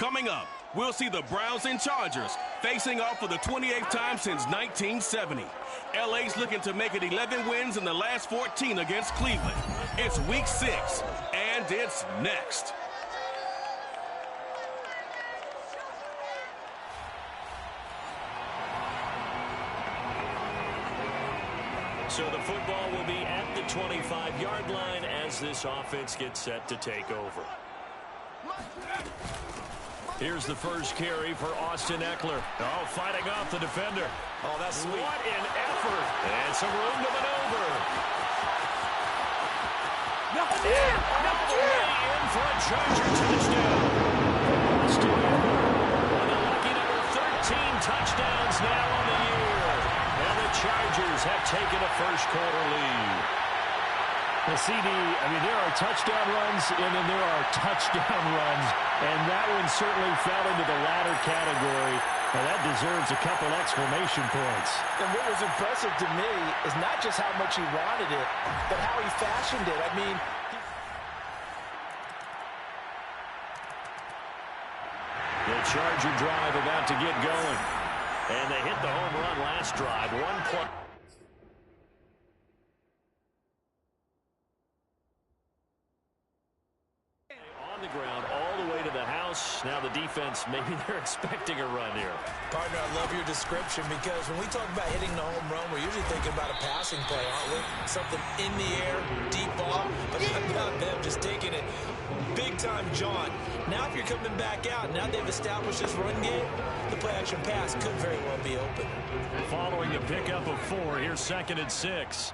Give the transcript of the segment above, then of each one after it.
Coming up, we'll see the Browns and Chargers facing off for the 28th time since 1970. LA's looking to make it 11 wins in the last 14 against Cleveland. It's week 6, and it's next. So the football will be at the 25-yard line as this offense gets set to take over. Here's the first carry for Austin Eckler. Oh, fighting off the defender. Oh, that's sweet. What an effort. And some room to maneuver. And all the way in for a Charger touchdown. Austin Eckler with a lucky number 13 touchdowns now on the year. And the Chargers have taken a first-quarter lead. The CD, I mean, there are touchdown runs, and then there are touchdown runs, and that one certainly fell into the latter category, and that deserves a couple exclamation points. And what was impressive to me is not just how much he wanted it, but how he fashioned it. I mean, the Charger drive about to get going, and they hit the home run last drive. 1 play. Now the defense, maybe they're expecting a run here. Partner, I love your description because when we talk about hitting the home run, we're usually thinking about a passing play, aren't we? Something in the air, deep ball, but not about them just taking it big-time jaunt. Now if you're coming back out, now they've established this run game, the play-action pass could very well be open. Following the pickup of 4, here's 2nd and 6.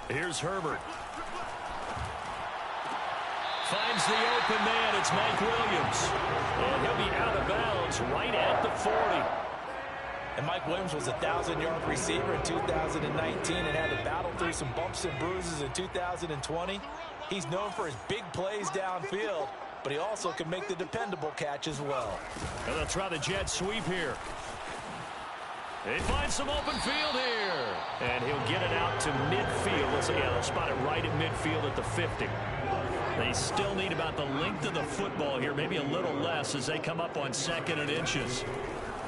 Here's Herbert. Finds the open man. It's Mike Williams. And he'll be out of bounds right at the 40. And Mike Williams was a 1,000-yard receiver in 2019 and had to battle through some bumps and bruises in 2020. He's known for his big plays downfield, but he also can make the dependable catch as well. And they'll try the jet sweep here. They find some open field here. And he'll get it out to midfield. They'll spot it right at midfield at the 50. They still need about the length of the football here, maybe a little less as they come up on 2nd and inches.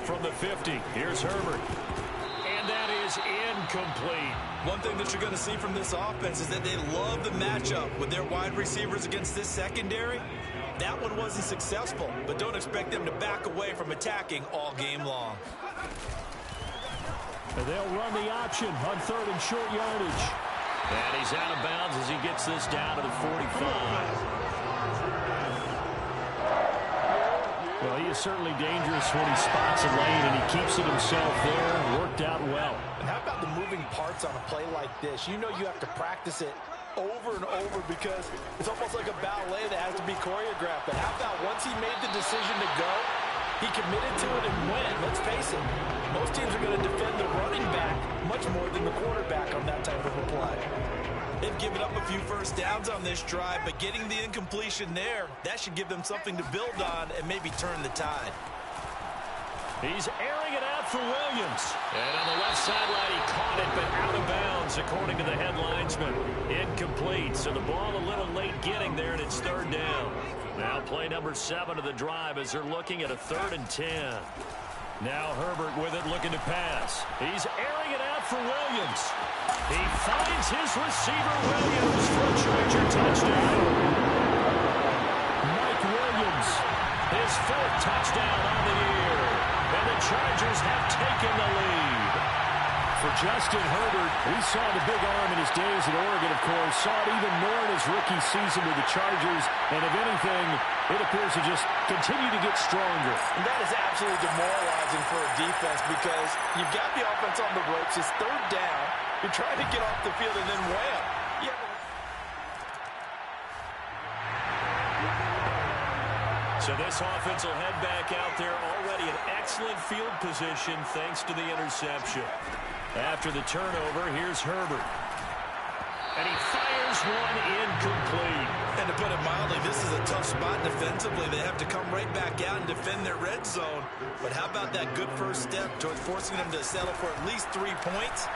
From the 50, here's Herbert. And that is incomplete. One thing that you're going to see from this offense is that they love the matchup with their wide receivers against this secondary. That one wasn't successful, but don't expect them to back away from attacking all game long. And they'll run the option on 3rd and short yardage. And he's out of bounds as he gets this down to the 45. Well, he is certainly dangerous when he spots a lane, and he keeps it himself there. Worked out well. And how about the moving parts on a play like this? You know you have to practice it over and over because it's almost like a ballet that has to be choreographed. But how about once he made the decision to go, he committed to it and went. Let's face it, most teams are going to defend the running back much more than the quarterback on that type of a play. They've given up a few first downs on this drive, but getting the incompletion there, that should give them something to build on and maybe turn the tide. He's airing it out for Williams. And on the left sideline, he caught it, but out of bounds, according to the head linesman. Incomplete, so the ball a little late getting there, and it's 3rd down. Now play number 7 of the drive as they're looking at a 3rd and 10. Now Herbert with it, looking to pass. He's airing it out for Williams. He finds his receiver, Williams, for a Charger touchdown. Mike Williams, his 4th touchdown on the year. And the Chargers have taken the lead. For Justin Herbert, we saw the big arm in his days at Oregon, of course. Saw it even more in his rookie season with the Chargers. And if anything, it appears to just continue to get stronger. And that is absolutely demoralizing for a defense because you've got the offense on the ropes. It's 3rd down. You're trying to get off the field and then wham. So this offense will head back out there already in excellent field position thanks to the interception. After the turnover, here's Herbert. And he fires one incomplete. And to put it mildly, this is a tough spot defensively. They have to come right back out and defend their red zone. But how about that good first step towards forcing them to settle for at least 3 points?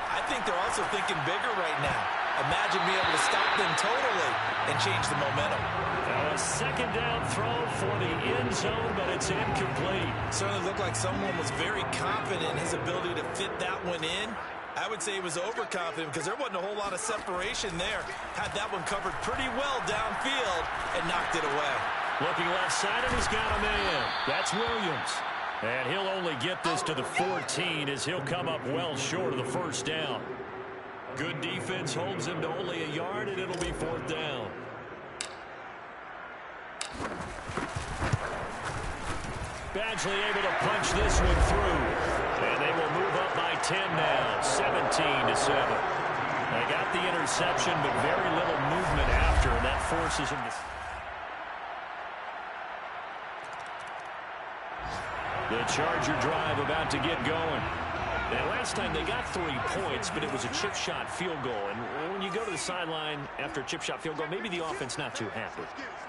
I think they're also thinking bigger right now. Imagine being able to stop them totally and change the momentum. Now a second down throw for the end zone, but it's incomplete. Certainly looked like someone was very confident in his ability to fit that one in. I would say he was overconfident because there wasn't a whole lot of separation there. Had that one covered pretty well downfield and knocked it away. Looking left-sided, he's got a man. That's Williams. And he'll only get this to the 14 as he'll come up well short of the first down. Good defense holds him to only a yard, and it'll be fourth down. Badgley able to punch this one through. And they will move up by 10 now, 17-7. They got the interception, but very little movement after, and that forces him to... The Charger drive about to get going. Now, last time they got 3 points, but it was a chip shot field goal. And when you go to the sideline after a chip shot field goal, maybe the offense not too happy.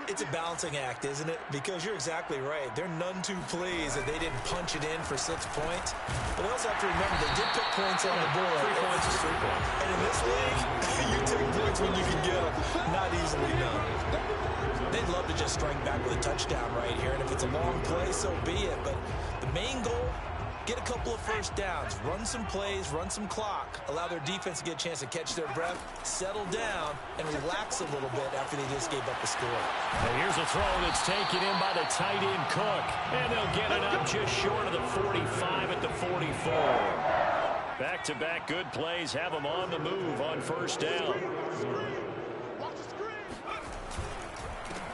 It's a balancing act, isn't it? Because you're exactly right. They're none too pleased that they didn't punch it in for 6 points. But they also have to remember they did put points on the board. 3 points is 3 points. And in this league, you take points when you can get them. Not easily done. They'd love to just strike back with a touchdown right here. And if it's a long play, so be it. But the main goal, get a couple of first downs, run some plays, run some clock, allow their defense to get a chance to catch their breath, settle down, and relax a little bit after they just gave up the score. And here's a throw that's taken in by the tight end Cook. And they'll get it up just short of the 45 at the 44. Back-to-back good plays have them on the move on first down.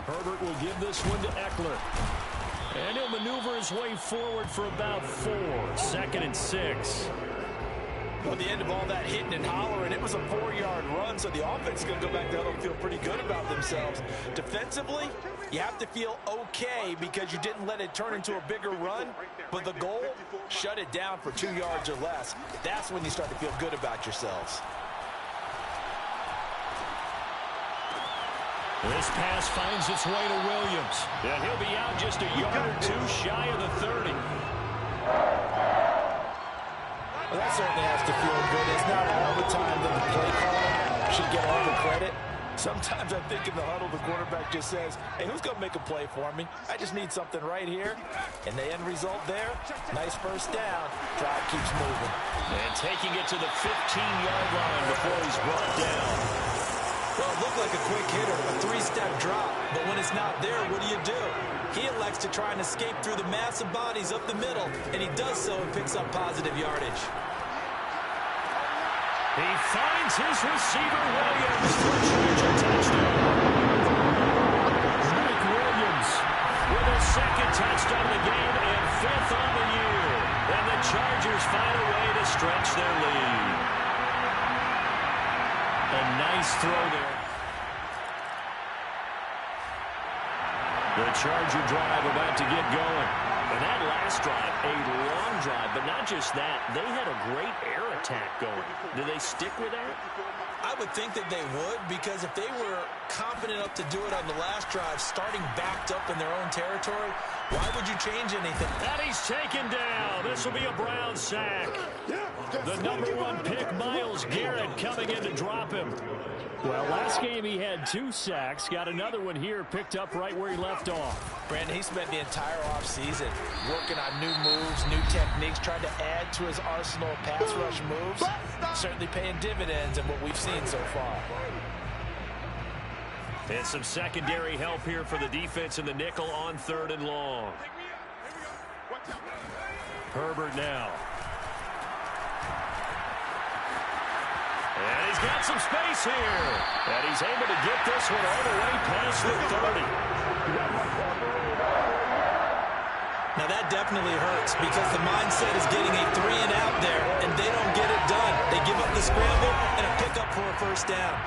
Herbert will give this one to Eckler. And he'll maneuver his way forward for about 4. 2nd and 6. Well, at the end of all that hitting and hollering, it was a 4-yard run, so the offense is going to go back there and feel pretty good about themselves. Defensively, you have to feel okay because you didn't let it turn into a bigger run, but the goal, shut it down for 2 yards or less. That's when you start to feel good about yourselves. This pass finds its way to Williams. And he'll be out just a yard or 2 shy of the 30. Well, that certainly has to feel good. It's not all the time that the play caller should get all the credit. Sometimes I think in the huddle, the quarterback just says, hey, who's going to make a play for me? I just need something right here. And the end result there, nice first down. Drive keeps moving. And taking it to the 15-yard line before he's brought down. Well, it looked like a quick hitter, a 3-step drop. But when it's not there, what do? He elects to try and escape through the massive bodies up the middle, and he does so and picks up positive yardage. He finds his receiver, Williams, for a Charger touchdown. Mike Williams with a 2nd touchdown of the game and 5th on the year. And the Chargers find a way to stretch their lead. A nice throw there. The Charger drive about to get going. And that last drive, a long drive, but not just that. They had a great air attack going. Do they stick with that? I would think that they would, because if they were confident enough to do it on the last drive, starting backed up in their own territory, why would you change anything? And he's taken down. This will be a Brown sack. The #1 pick, Myles Garrett, coming in to drop him. Well, last game he had 2 sacks. Got another one here, picked up right where he left off. Brandon, he spent the entire offseason working on new moves, new techniques, trying to add to his arsenal of pass rush moves. Certainly paying dividends in what we've seen so far. And some secondary help here for the defense in the nickel on 3rd and long. Herbert now. And he's got some space here. And he's able to get this one all the way past the 30. Now that definitely hurts because the mindset is getting a 3-and-out there, and they don't get it done. They give up the scramble and a pickup for a first down.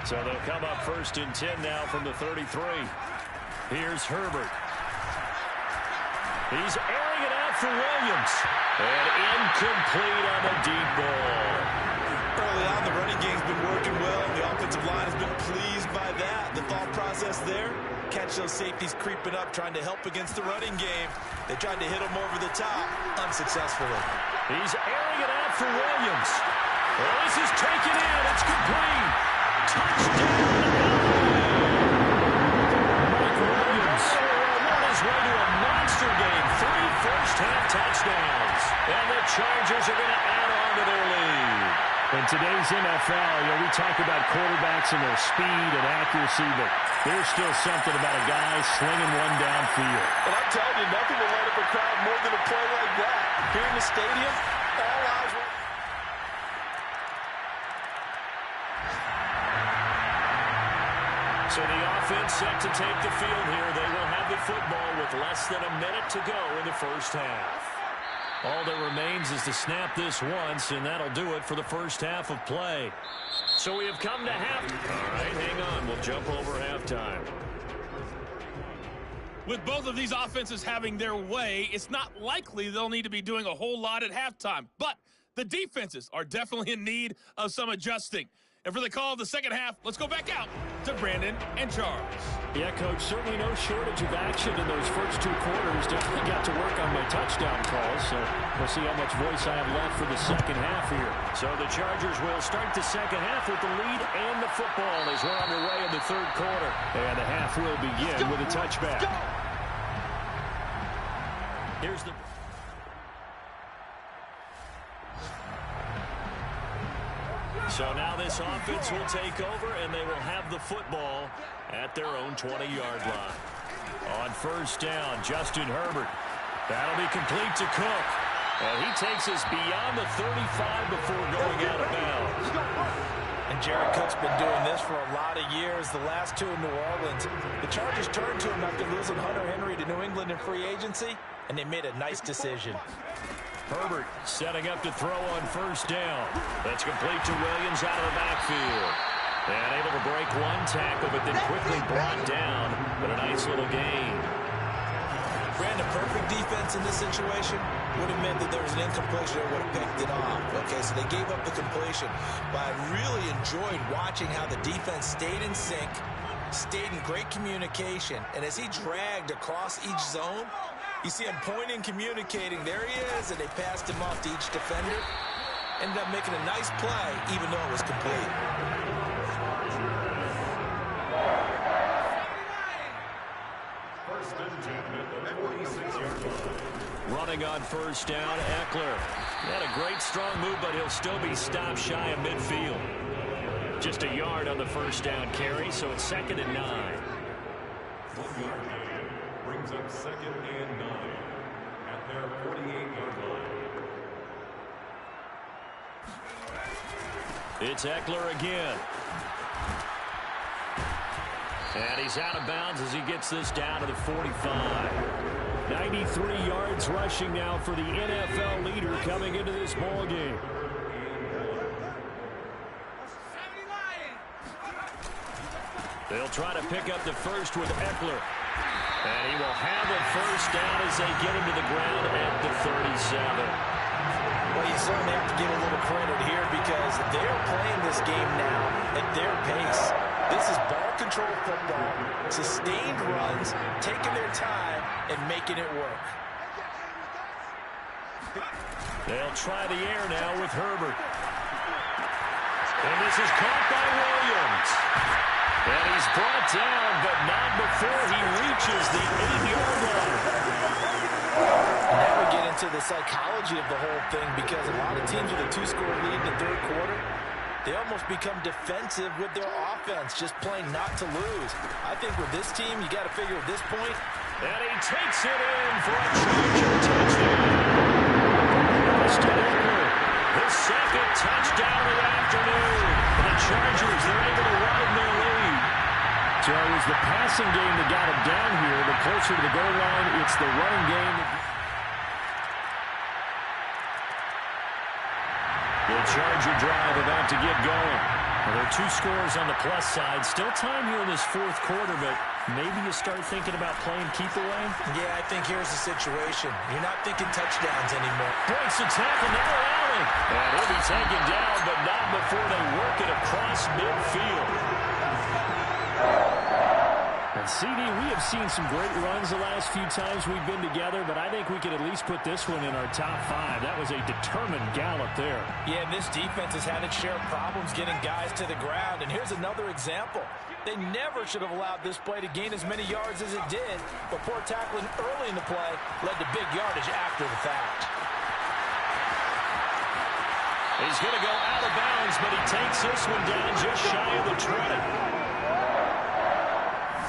So they'll come up 1st and 10 now from the 33. Here's Herbert. He's airing it out for Williams. And incomplete on the deep ball. early on. The running game's been working well. The offensive line has been pleased by that. The thought process there, catch those safeties creeping up, trying to help against the running game. They tried to hit him over the top, unsuccessfully. He's airing it out for Williams. Well, this is taken in. It's complete. Touchdown. Mike Williams on his way to a monster game. 3 first-half touchdowns. And the Chargers are going to add on to their lead. In today's NFL, we talk about quarterbacks and their speed and accuracy, but there's still something about a guy slinging one downfield. And I'm telling you, nothing will light up a crowd more than a play like that. Here in the stadium, all eyes were... So the offense set to take the field here. They will have the football with less than a minute to go in the first half. All that remains is to snap this once, and that'll do it for the first half of play. So we have come to half. All right, hang on. We'll jump over halftime. With both of these offenses having their way, it's not likely they'll need to be doing a whole lot at halftime. But the defenses are definitely in need of some adjusting. And for the call of the second half, let's go back out to Brandon and Charles. Yeah, Coach, certainly no shortage of action in those first 2 quarters. Definitely got to work on my touchdown calls, so we'll see how much voice I have left for the second half here. So the Chargers will start the second half with the lead and the football as we're underway in the third quarter. And the half will begin with a touchback. Here's the... So now this offense will take over, and they will have the football at their own 20-yard line. On first down, Justin Herbert. That'll be complete to Cook. And he takes us beyond the 35 before going out of bounds. And Jared Cook's been doing this for a lot of years, the last 2 in New Orleans. The Chargers turned to him after losing Hunter Henry to New England in free agency, and they made a nice decision. Herbert setting up to throw on first down. That's complete to Williams out of the backfield. And able to break 1 tackle, but then quickly brought down. But a nice little gain. Brandon, perfect defense in this situation would have meant that there was an incompletion that would have picked it off. Okay, so they gave up the completion. But I really enjoyed watching how the defense stayed in sync, stayed in great communication. And as he dragged across each zone, you see him pointing, communicating. There he is, and they passed him off to each defender. Ended up making a nice play, even though it was complete. Running on first down, Eckler. He had a great strong move, but he'll still be stopped shy of midfield. Just a yard on the first down carry, so it's 2nd and 9. 1 yard gain brings up 2nd and 9 at their 48-yard line. It's Eckler again. And he's out of bounds as he gets this down to the 45. 93 yards rushing now for the NFL leader coming into this ball game. They'll try to pick up the first with Eckler. And he will have a first down as they get him to the ground at the 37. Well, you certainly have to give a little credit here because they're playing this game now at their pace. This is ball control football, sustained runs, taking their time and making it work. They'll try the air now with Herbert. And this is caught by Williams. And he's brought down, but not before he reaches the 8-yard line. Now we get into the psychology of the whole thing because a lot of teams with a 2-score lead in the third quarter, they almost become defensive with their offense, just playing not to lose. I think with this team, you got to figure at this point. And he takes it in for a Charger touchdown. His 2nd touchdown of the afternoon. And the Chargers, they're able to widen their lead. So it was the passing game that got him down here, but closer to the goal line, it's the running game. The Charger drive about to get going. Well, there are 2 scores on the plus side. Still time here in this 4th quarter, but maybe you start thinking about playing keep away? Yeah, I think here's the situation. You're not thinking touchdowns anymore. Breaks the tackle, now rally. And he'll be taken down, but not before they work it across midfield. And CD, we have seen some great runs the last few times we've been together, but I think we could at least put this one in our top 5. That was a determined gallop there. Yeah, and this defense has had its share of problems getting guys to the ground. And here's another example. They never should have allowed this play to gain as many yards as it did, but poor tackling early in the play led to big yardage after the fact. He's going to go out of bounds, but he takes this one down just shy of the 20.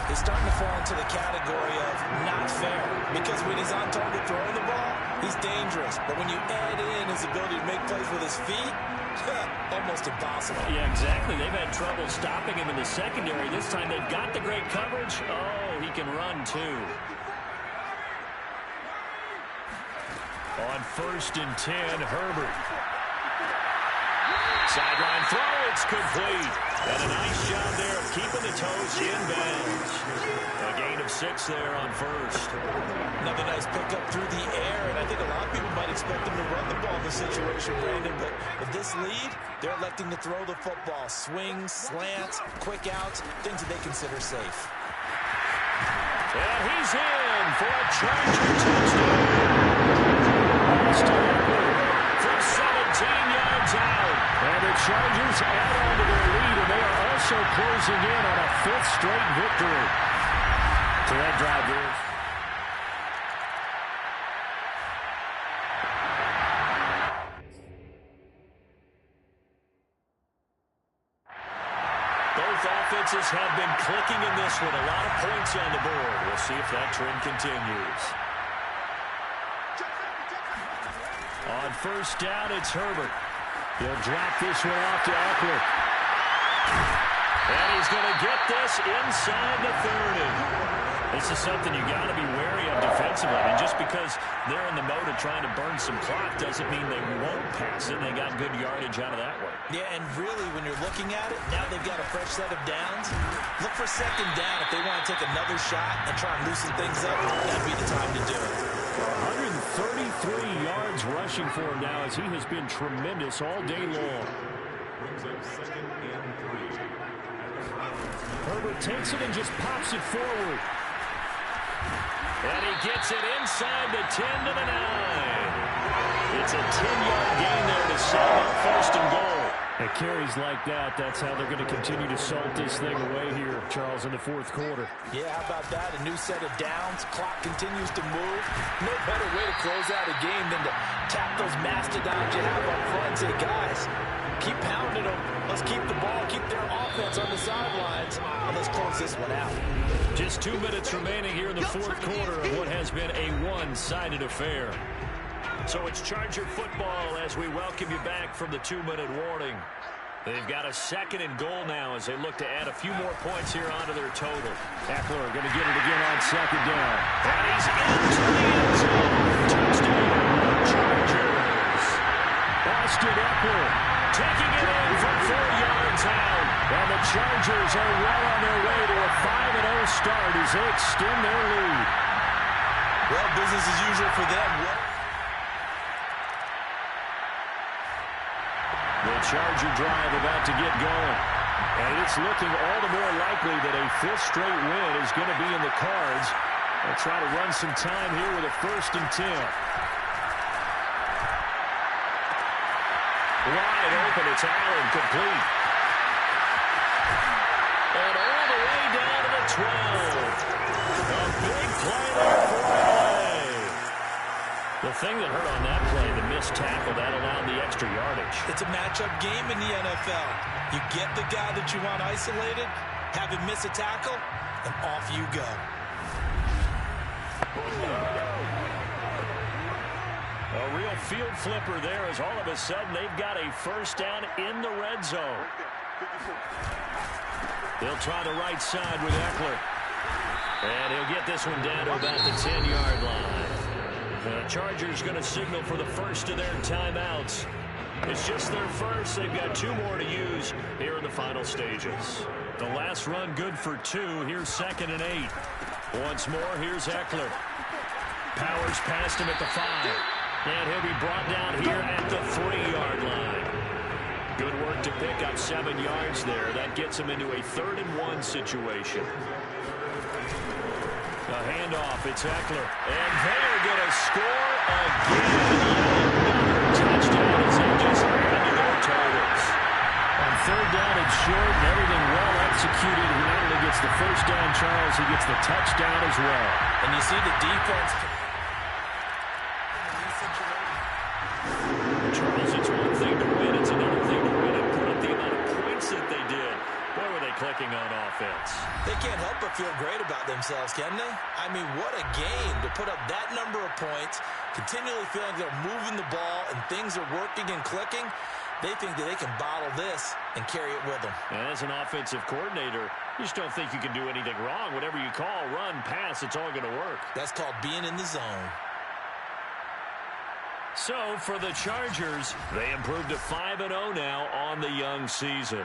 He's starting to fall into the category of not fair, because when he's on target throwing the ball, he's dangerous. But when you add in his ability to make plays with his feet, almost impossible. Yeah, exactly. They've had trouble stopping him in the secondary. This time they've got the great coverage. Oh, he can run too. On 1st and 10, Herbert. Sideline throw, it's complete. And a nice job there of keeping the toes in bounds. A gain of 6 there on 1st. Another nice pickup through the air, and I think a lot of people might expect them to run the ball in this situation, Brandon, but with this lead, they're electing to throw the football. Swings, slants, quick outs, things that they consider safe. And he's in for a Charger touchdown. From 17 yards out. And the Chargers add on to their lead, and they are also closing in on a 5th straight victory. So that drive is. Both offenses have been clicking in this one. A lot of points on the board. We'll see if that trend continues. On 1st down, it's Herbert. He'll drop this one off to Eckler. And he's going to get this inside the 30. This is something you got to be wary of defensively. And just because they're in the mode of trying to burn some clock doesn't mean they won't pass it. They got good yardage out of that one. Yeah, and really, when you're looking at it, now they've got a fresh set of downs. Look for 2nd down if they want to take another shot and try and loosen things up. That'd be the time to do it. 133 yards rushing for him now as he has been tremendous all day long. Brings up 2nd and 3. Herbert takes it and just pops it forward. And he gets it inside the 10 to the 9. It's a 10-yard gain there to set up 1st and goal. At carries like that, that's how they're going to continue to salt this thing away here, Charles, in the 4th quarter. Yeah, how about that? A new set of downs. Clock continues to move. No better way to close out a game than to tap those mastodons you have up front and say, guys, keep pounding them. Let's keep the ball, keep their offense on the sidelines, and let's close this one out. Just 2 minutes remaining here in the 4th quarter of what has been a one-sided affair. So it's Charger football as we welcome you back from the 2-minute warning. They've got a 2nd and goal now as they look to add a few more points here onto their total. Eckler going to get it again on 2nd down. And he's into the end zone. Touchdown, Chargers. Austin Eckler taking it in from 4 yards out. And the Chargers are well on their way to a 5-0 start as they extend their lead. Well, business as usual for them. The Charger drive about to get going. And it's looking all the more likely that a 5th straight win is going to be in the cards. They'll try to run some time here with a 1st and 10. Wide open, it's Allen, complete. And all the way down to the 12. A big play there for LA. The thing that hurt on that play, the missed tackle, that allowed the extra yardage. It's a matchup game in the NFL. You get the guy that you want isolated, have him miss a tackle, and off you go. A real field flipper there as all of a sudden they've got a 1st down in the red zone. They'll try the right side with Eckler. And he'll get this one down to about the 10-yard line. The Chargers going to signal for the first of their timeouts. It's just their first. They've got 2 more to use here in the final stages. The last run good for 2. Here's 2nd and 8. Once more, here's Eckler. Powers past him at the 5. And he'll be brought down here at the 3-yard line. Good work to pick up 7 yards there. That gets him into a 3rd and 1 situation. A handoff, it's Eckler. And they're going to score again. Another touchdown as they just add to their totals. On 3rd down and short, and everything well executed. He not only gets the first down, Charles, he gets the touchdown as well. And you see the defense. Charles, it's one thing to win. It's another thing to win and put up the amount of points that they did. Boy, were they clicking on offense. They can't help but feel great about themselves, can they? I mean, what a game to put up that number of points, continually feeling they're moving the ball and things are working and clicking. They think that they can bottle this and carry it with them. And as an offensive coordinator, you just don't think you can do anything wrong. Whatever you call, run, pass, it's all going to work. That's called being in the zone. So, for the Chargers, they improved to 5-0 now on the young season.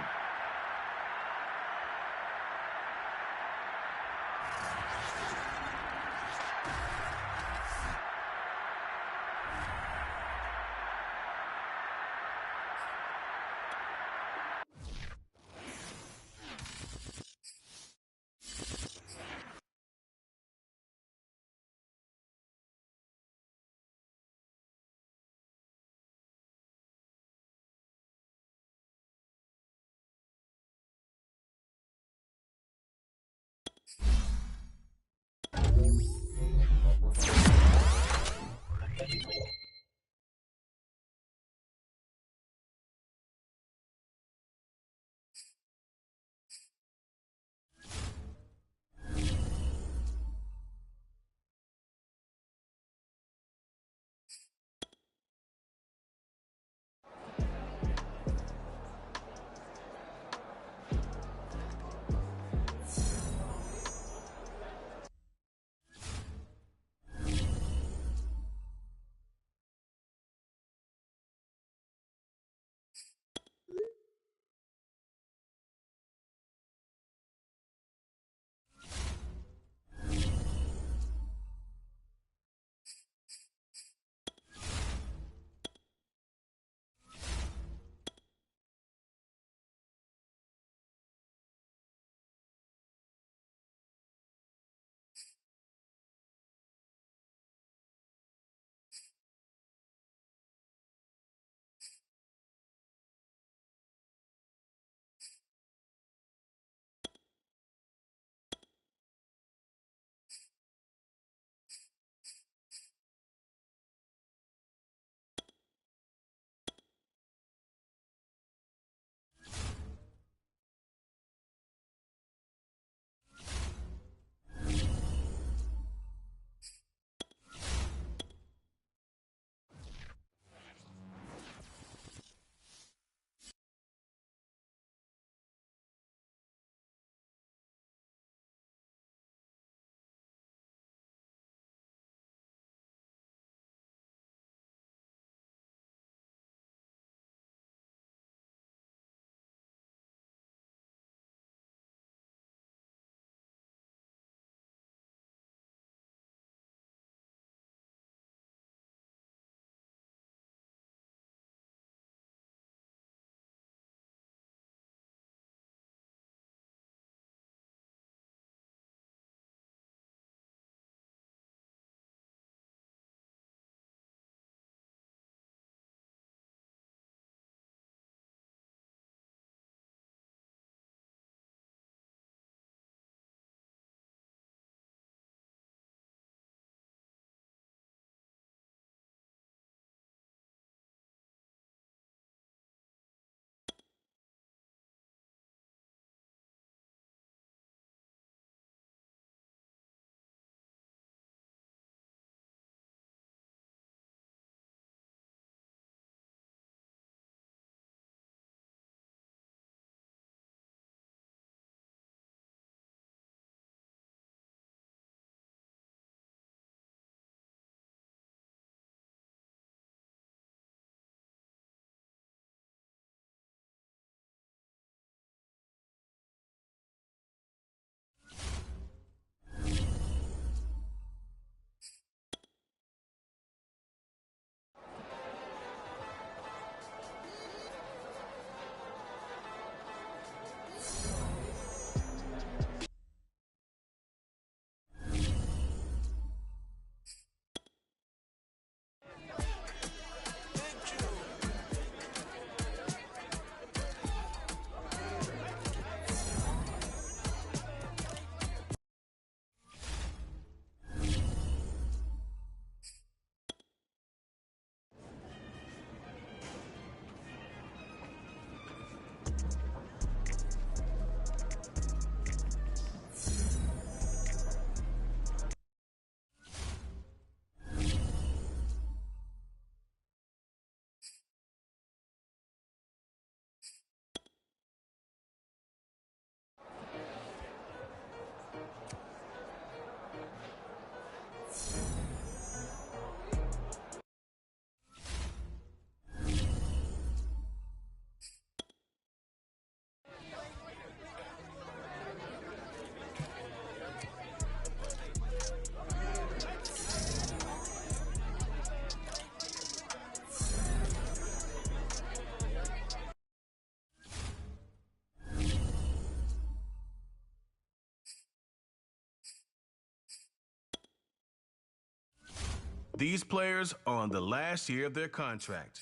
These players are on the last year of their contract.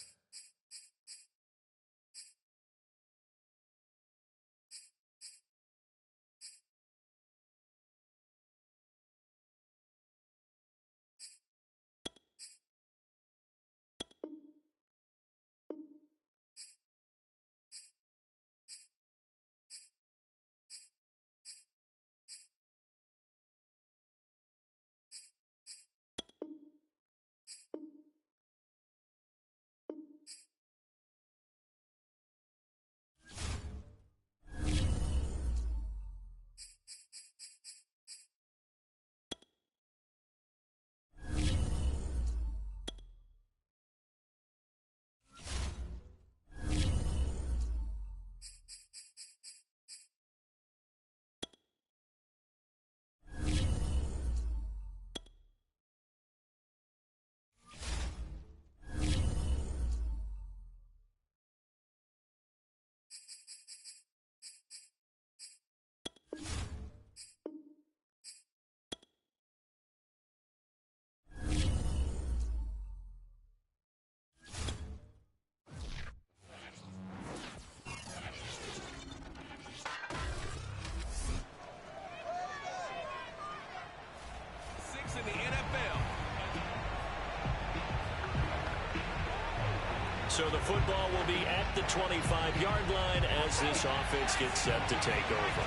So the football will be at the 25-yard line as this offense gets set to take over.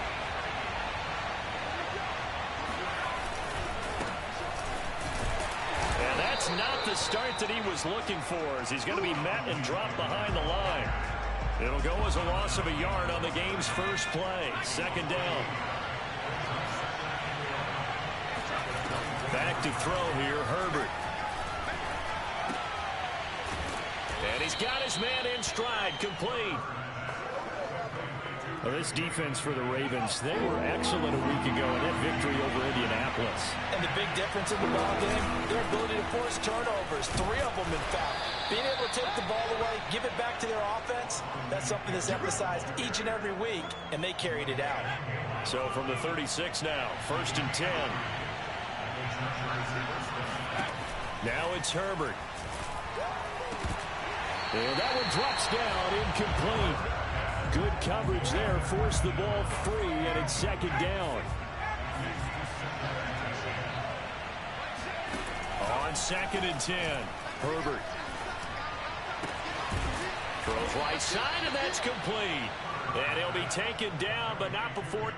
And that's not the start that he was looking for, as he's going to be met and dropped behind the line. It'll go as a loss of a yard on the game's first play. Second down. Back to throw here, Herbert. And he's got his man in stride, complete. Well, this defense for the Ravens, they were excellent a week ago in that victory over Indianapolis. And the big difference in the ball game, their ability to force turnovers, 3 of them in fact. Being able to take the ball away, give it back to their offense, that's something that's emphasized each and every week, and they carried it out. So from the 36 now, 1st and 10. Now it's Herbert. And that one drops down, incomplete. Good coverage there, forced the ball free, and it's second down. On 2nd and 10, Herbert. Throws right side, and that's complete. And he'll be taken down, but not before...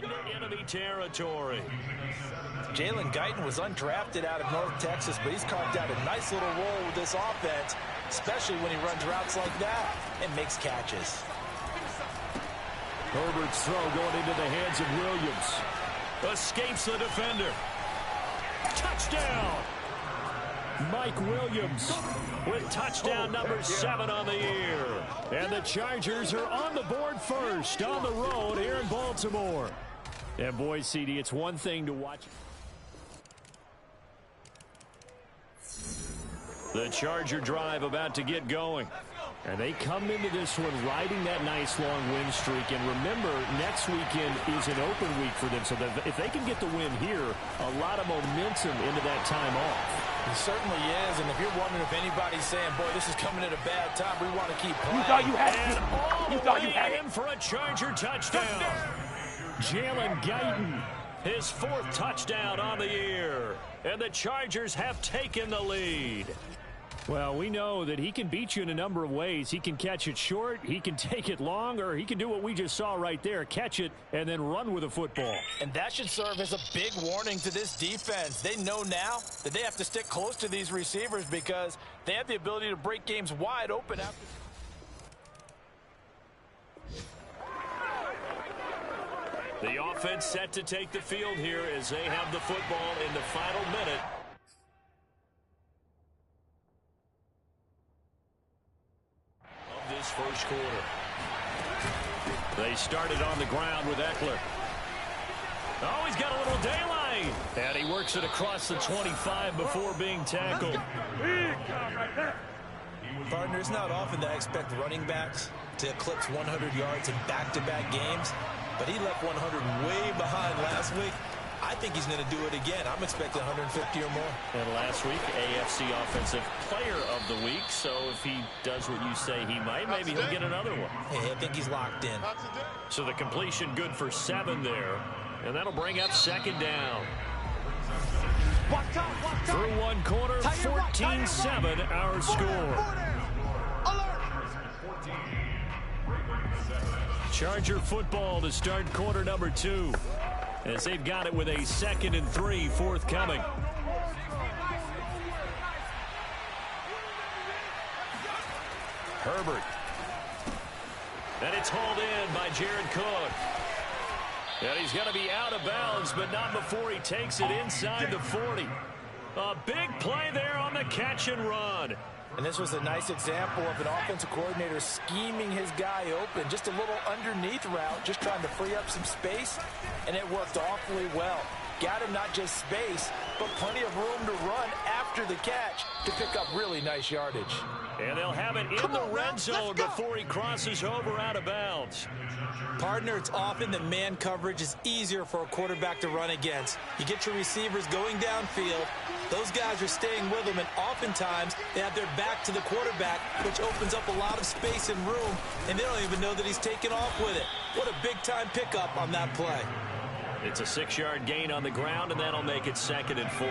into enemy territory. Jalen Guyton was undrafted out of North Texas, but he's carved out a nice little role with this offense, especially when he runs routes like that and makes catches. Herbert's throw going into the hands of Williams. Escapes the defender. Touchdown! Mike Williams with touchdown number 7 on the year. And the Chargers are on the board first on the road here in Baltimore. And boy, CD, it's one thing to watch. The Charger drive about to get going. And they come into this one riding that nice long win streak. And remember, next weekend is an open week for them. So if they can get the win here, a lot of momentum into that time off. He certainly is, and if you're wondering if anybody's saying, boy, this is coming at a bad time, we want to keep playing. You thought you had and it. all You the thought you way had in it. for a Charger touchdown. Jalen Guyton, his 4th touchdown on the year. And the Chargers have taken the lead. Well, we know that he can beat you in a number of ways. He can catch it short, he can take it long, or he can do what we just saw right there, catch it and then run with the football. And that should serve as a big warning to this defense. They know now that they have to stick close to these receivers because they have the ability to break games wide open after. The offense set to take the field here as they have the football in the final minute. This first quarter. They started on the ground with Eckler. Oh, he's got a little daylight. And he works it across the 25 before being tackled. Partner, it's not often that I expect running backs to eclipse 100 yards in back-to-back games, but he left 100 way behind last week. I think he's going to do it again. I'm expecting 150 or more. And last week, AFC Offensive Player of the Week. So if he does what you say he might, maybe he'll get another one. Hey, I think he's locked in. So the completion good for 7 there. And that'll bring up second down. Through one quarter, 14-7 our score. Charger football to start quarter number 2. As they've got it with a 2nd and 3 forthcoming. Herbert. And it's hauled in by Jared Cook. And he's going to be out of bounds, but not before he takes it inside the 40. A big play there on the catch and run. And this was a nice example of an offensive coordinator scheming his guy open. Just a little underneath route, just trying to free up some space, and it worked awfully well. Got him not just space, but plenty of room to run after the catch to pick up really nice yardage. And they'll have it in the red zone before he crosses over out of bounds. Partner, it's often that man coverage is easier for a quarterback to run against. You get your receivers going downfield. Those guys are staying with them, and oftentimes they have their back to the quarterback, which opens up a lot of space and room, and they don't even know that he's taken off with it. What a big-time pickup on that play. It's a 6-yard gain on the ground, and that'll make it 2nd and 4.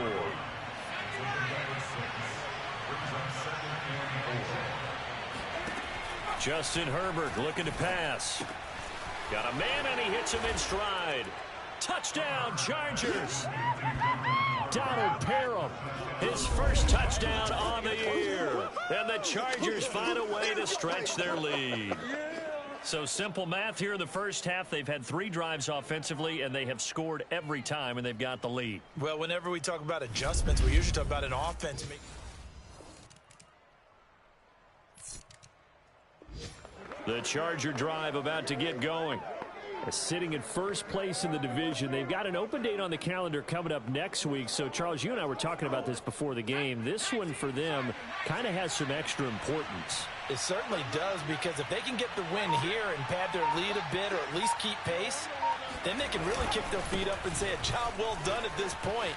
Justin Herbert looking to pass. Got a man, and he hits him in stride. Touchdown, Chargers. Donald Parham, his first touchdown on the year. And the Chargers find a way to stretch their lead. So simple math here in the first half. They've had 3 drives offensively, and they have scored every time, and they've got the lead. Well, whenever we talk about adjustments, we usually talk about an offense. The Charger drive about to get going. Sitting in first place in the division. They've got an open date on the calendar coming up next week. So, Charles, you and I were talking about this before the game. This one for them kind of has some extra importance. It certainly does, because if they can get the win here and pad their lead a bit or at least keep pace, then they can really kick their feet up and say a job well done at this point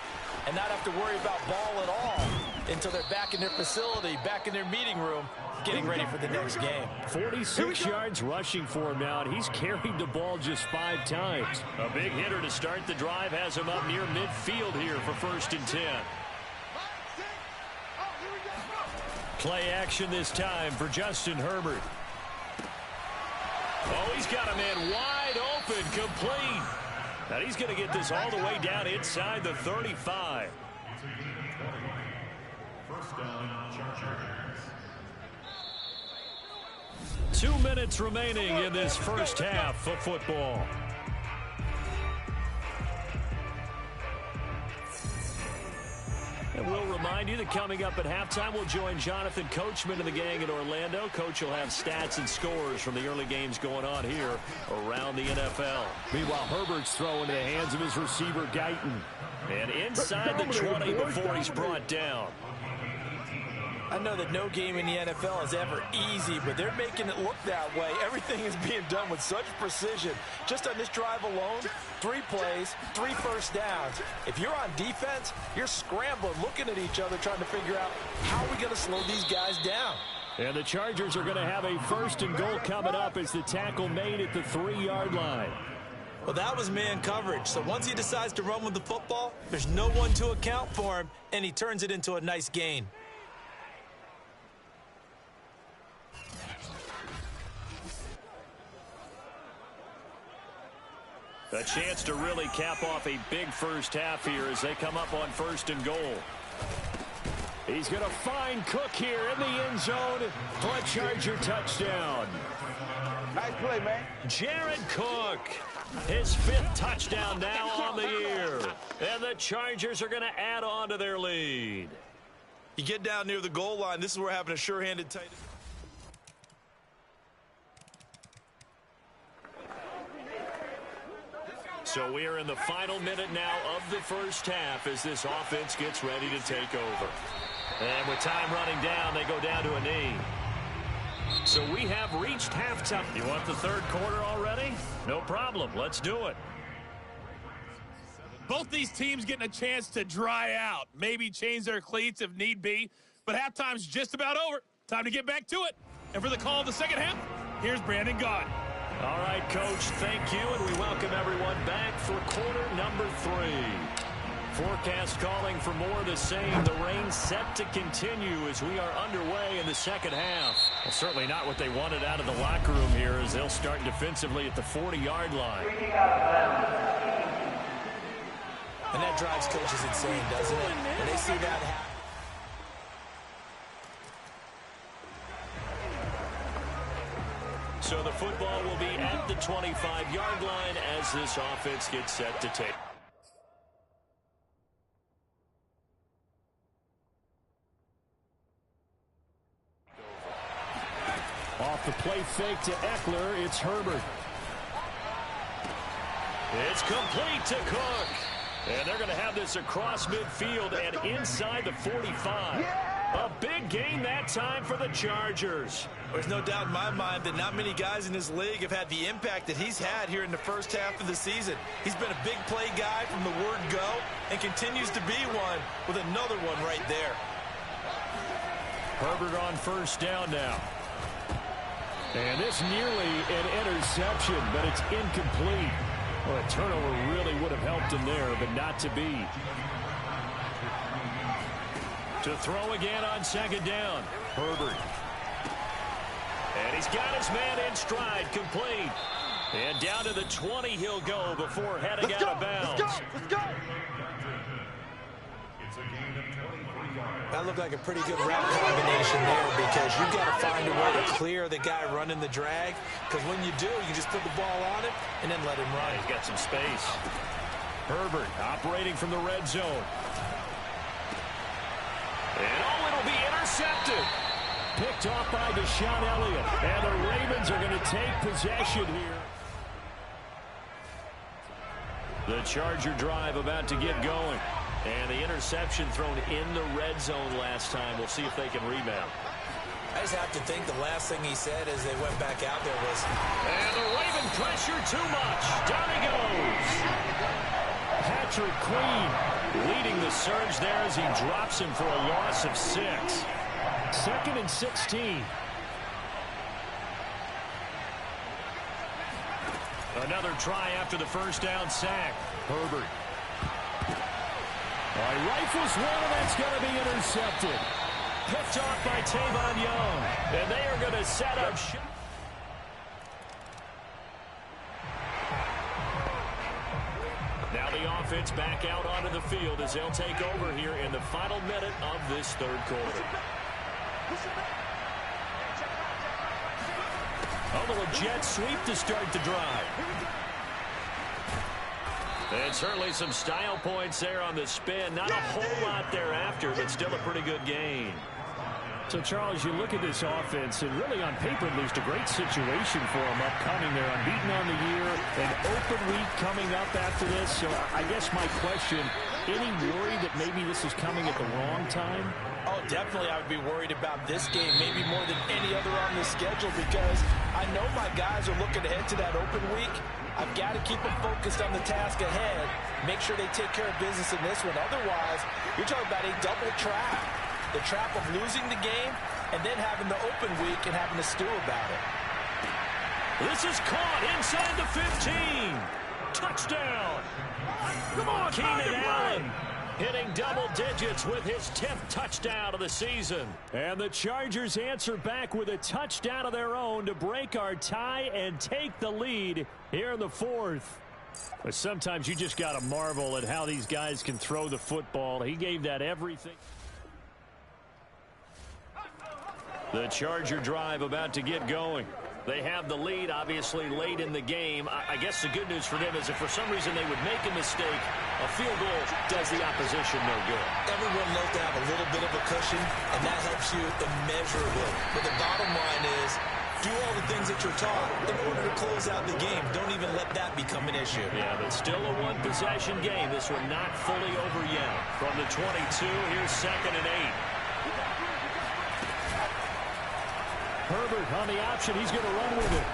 and not have to worry about ball at all until they're back in their facility, back in their meeting room, getting ready for the next game. 46 yards rushing for him now, and he's carried the ball just 5 times. A big hitter to start the drive has him up near midfield here for 1st and 10. Play action this time for Justin Herbert. Oh, he's got a man wide open, complete. Now he's going to get this all the way down inside the 35. First down, Chargers. 2 minutes remaining in this first half of football. And we'll remind you that coming up at halftime, we'll join Jonathan Coachman and the gang in Orlando. Coach will have stats and scores from the early games going on here around the NFL. Meanwhile, Herbert's throwing into the hands of his receiver, Guyton. And inside the 20 before he's brought down. I know that no game in the NFL is ever easy, but they're making it look that way. Everything is being done with such precision. Just on this drive alone, 3 plays, 3 first downs. If you're on defense, you're scrambling, looking at each other, trying to figure out how are we going to slow these guys down. And the Chargers are going to have a 1st and goal coming up as the tackle made at the 3-yard line. Well, that was man coverage. So once he decides to run with the football, there's no one to account for him, and he turns it into a nice gain. A chance to really cap off a big first half here as they come up on 1st and goal. He's going to find Cook here in the end zone for a Charger touchdown. Nice play, man. Jared Cook, his 5th touchdown now on the year. And the Chargers are going to add on to their lead. You get down near the goal line, this is where having a sure-handed tight end. So we are in the final minute now of the first half as this offense gets ready to take over. And with time running down, they go down to a knee. So we have reached halftime. You want the third quarter already? No problem. Let's do it. Both these teams getting a chance to dry out, maybe change their cleats if need be, but halftime's just about over. Time to get back to it. And for the call of the second half, here's Brandon Gaudin. All right, Coach, thank you, and we welcome everyone back for quarter number 3. Forecast calling for more of the same. The rain set to continue as we are underway in the second half. Well, certainly not what they wanted out of the locker room here as they'll start defensively at the 40-yard line. And that drives coaches insane, doesn't it? And they see that happen. So the football will be at the 25-yard line as this offense gets set to take. Off the play fake to Eckler, it's Herbert. It's complete to Cook. And they're going to have this across midfield and inside the 45. A big gain that time for the Chargers. There's no doubt in my mind that not many guys in this league have had the impact that he's had here in the first half of the season. He's been a big play guy from the word go and continues to be one with another one right there. Herbert on first down now. And this nearly an interception, but it's incomplete. Well, a turnover really would have helped him there, but not to be. To throw again on second down. Herbert. And he's got his man in stride, complete. And down to the 20 he'll go before heading out of bounds. Let's go. That looked like a pretty good route combination there because you've got to find a way to clear the guy running the drag. Because when you do, you just put the ball on it and then let him run. He's got some space. Herbert operating from the red zone. And it'll be intercepted. Picked off by Deshaun Elliott. And the Ravens are going to take possession here. The Charger drive about to get going. And the interception thrown in the red zone last time. We'll see if they can rebound. I just have to think the last thing he said as they went back out there was, and the Raven pressure too much. Down he goes. Patrick Queen leading the surge there as he drops him for a loss of 6. 2nd and 16. Another try after the first down sack. Herbert. Rifles one, and that's going to be intercepted. Picked off by Tavon Young. And they are going to set up. Now the offense back out onto the field as they'll take over here in the final minute of this third quarter. A jet sweep to start the drive. And certainly some style points there on the spin. Not a whole lot thereafter, but still a pretty good gain. So, Charles, you look at this offense, and really on paper, there's a great situation for them upcoming. They're unbeaten on the year, an open week coming up after this. So I guess my question, any worry that maybe this is coming at the wrong time? oh, definitely I would be worried about this game, maybe more than any other on the schedule, because I know my guys are looking ahead to that open week. I've got to keep them focused on the task ahead, make sure they take care of business in this one. Otherwise, you're talking about a double trap. The trap of losing the game and then having the open week and having to stew about it. This is caught inside the 15. Touchdown. Come on, Keenan Allen hitting double digits with his 10th touchdown of the season. And the Chargers answer back with a touchdown of their own to break our tie and take the lead here in the fourth. But sometimes you just got to marvel at how these guys can throw the football. He gave that everything. The Charger drive about to get going. They have the lead, obviously, late in the game. I guess the good news for them is if for some reason they would make a mistake, a field goal does the opposition no good. Everyone loves to have a little bit of a cushion, and that helps you immeasurably. But the bottom line is, do all the things that you're taught in order to close out the game. Don't even let that become an issue. Yeah, but still a one-possession game. This one not fully over yet. From the 22, here's 2nd and 8. Herbert on the option. He's going to run with it.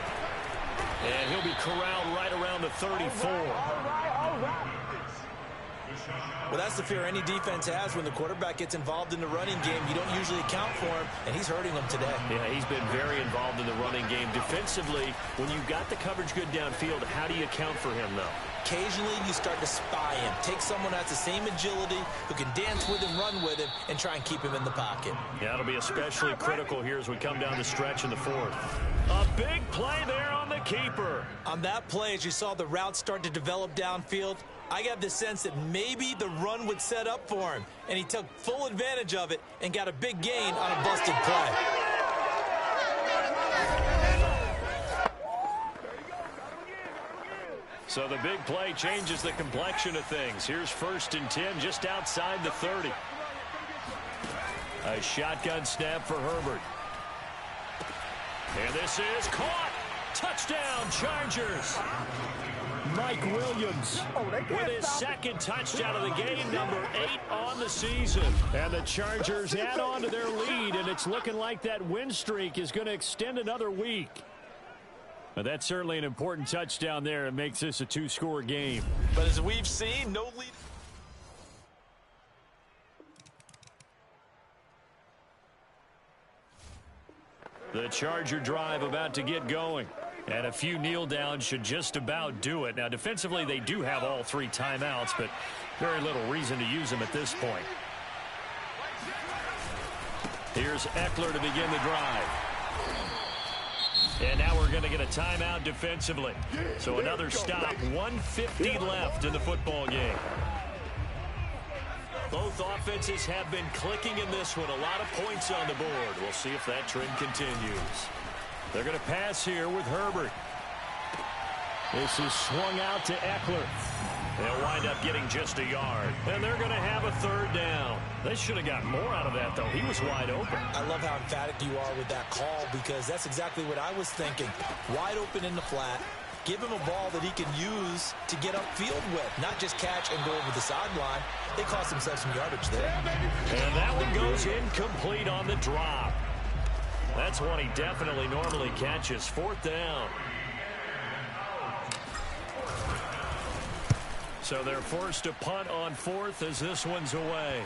And he'll be corralled right around the 34. Well, that's the fear any defense has when the quarterback gets involved in the running game. You don't usually account for him, and he's hurting them today. Yeah, he's been very involved in the running game. Defensively, when you've got the coverage good downfield, how do you account for him, though? Occasionally, you start to spy him. Take someone that has the same agility, who can dance with him, run with him, and try and keep him in the pocket. Yeah, it'll be especially critical here as we come down the stretch in the fourth. A big play there on the keeper. On that play, as you saw the route start to develop downfield, I got the sense that maybe the run would set up for him, and he took full advantage of it and got a big gain on a busted play. So the big play changes the complexion of things. Here's 1st and 10 just outside the 30. A shotgun snap for Herbert. And this is caught. Touchdown, Chargers. Mike Williams with his 2nd touchdown of the game, number 8 on the season. And the Chargers add on to their lead, and it's looking like that win streak is going to extend another week. But that's certainly an important touchdown there. It makes this a 2-score game. But as we've seen, no lead. The Charger drive about to get going. And a few kneel downs should just about do it. Now, defensively, they do have all 3 timeouts, but very little reason to use them at this point. Here's Eckler to begin the drive. And now we're going to get a timeout defensively. So another stop, 1:50 left in the football game. Both offenses have been clicking in this one. A lot of points on the board. We'll see if that trend continues. They're going to pass here with Herbert. This is swung out to Eckler. They'll wind up getting just a yard. And they're going to have a 3rd down. They should have got more out of that, though. He was wide open. I love how emphatic you are with that call, because that's exactly what I was thinking. Wide open in the flat. Give him a ball that he can use to get upfield with, not just catch and go over the sideline. They cost themselves some yardage there. And that one goes incomplete on the drop. That's one he definitely normally catches. 4th down. So they're forced to punt on 4th as this one's away.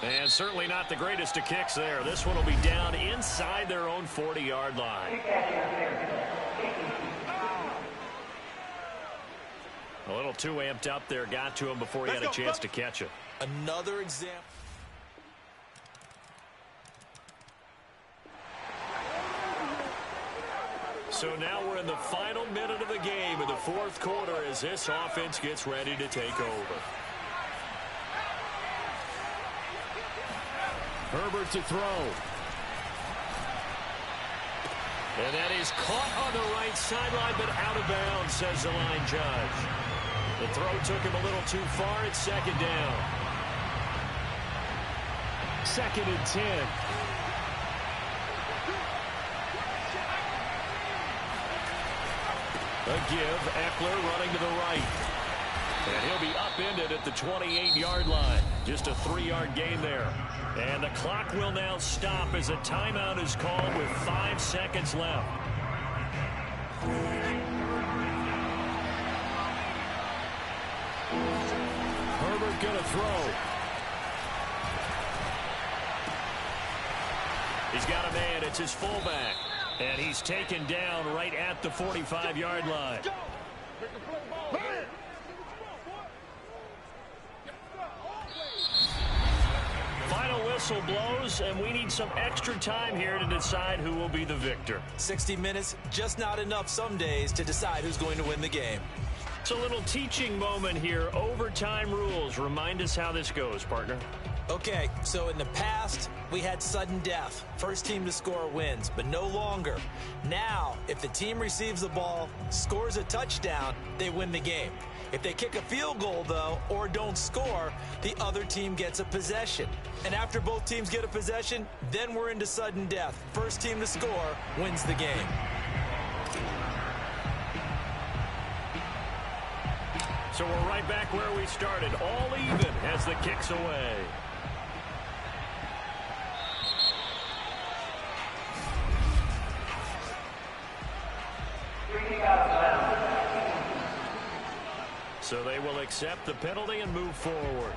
And certainly not the greatest of kicks there. This one will be down inside their own 40-yard line. A little too amped up there. Got to him before he had a chance to catch it. Another example. So now we're in the final minute of the game in the 4th quarter as this offense gets ready to take over. Herbert to throw. And that is caught on the right sideline, but out of bounds, says the line judge. The throw took him a little too far. It's 2nd down. 2nd and 10. A give, Eckler running to the right. And he'll be upended at the 28-yard line. Just a 3-yard gain there. And the clock will now stop as a timeout is called with 5 seconds left. Herbert going to throw. He's got a man. It's his fullback. And he's taken down right at the 45-yard line. Final whistle blows, and we need some extra time here to decide who will be the victor. 60 minutes, just not enough some days to decide who's going to win the game. It's a little teaching moment here. Overtime rules. Remind us how this goes, partner. Okay, so in the past, we had sudden death. First team to score wins, but no longer. Now, if the team receives the ball, scores a touchdown, they win the game. If they kick a field goal, though, or don't score, the other team gets a possession. And after both teams get a possession, then we're into sudden death. First team to score wins the game. So we're right back where we started. All even as the kick's away. So they will accept the penalty and move forward.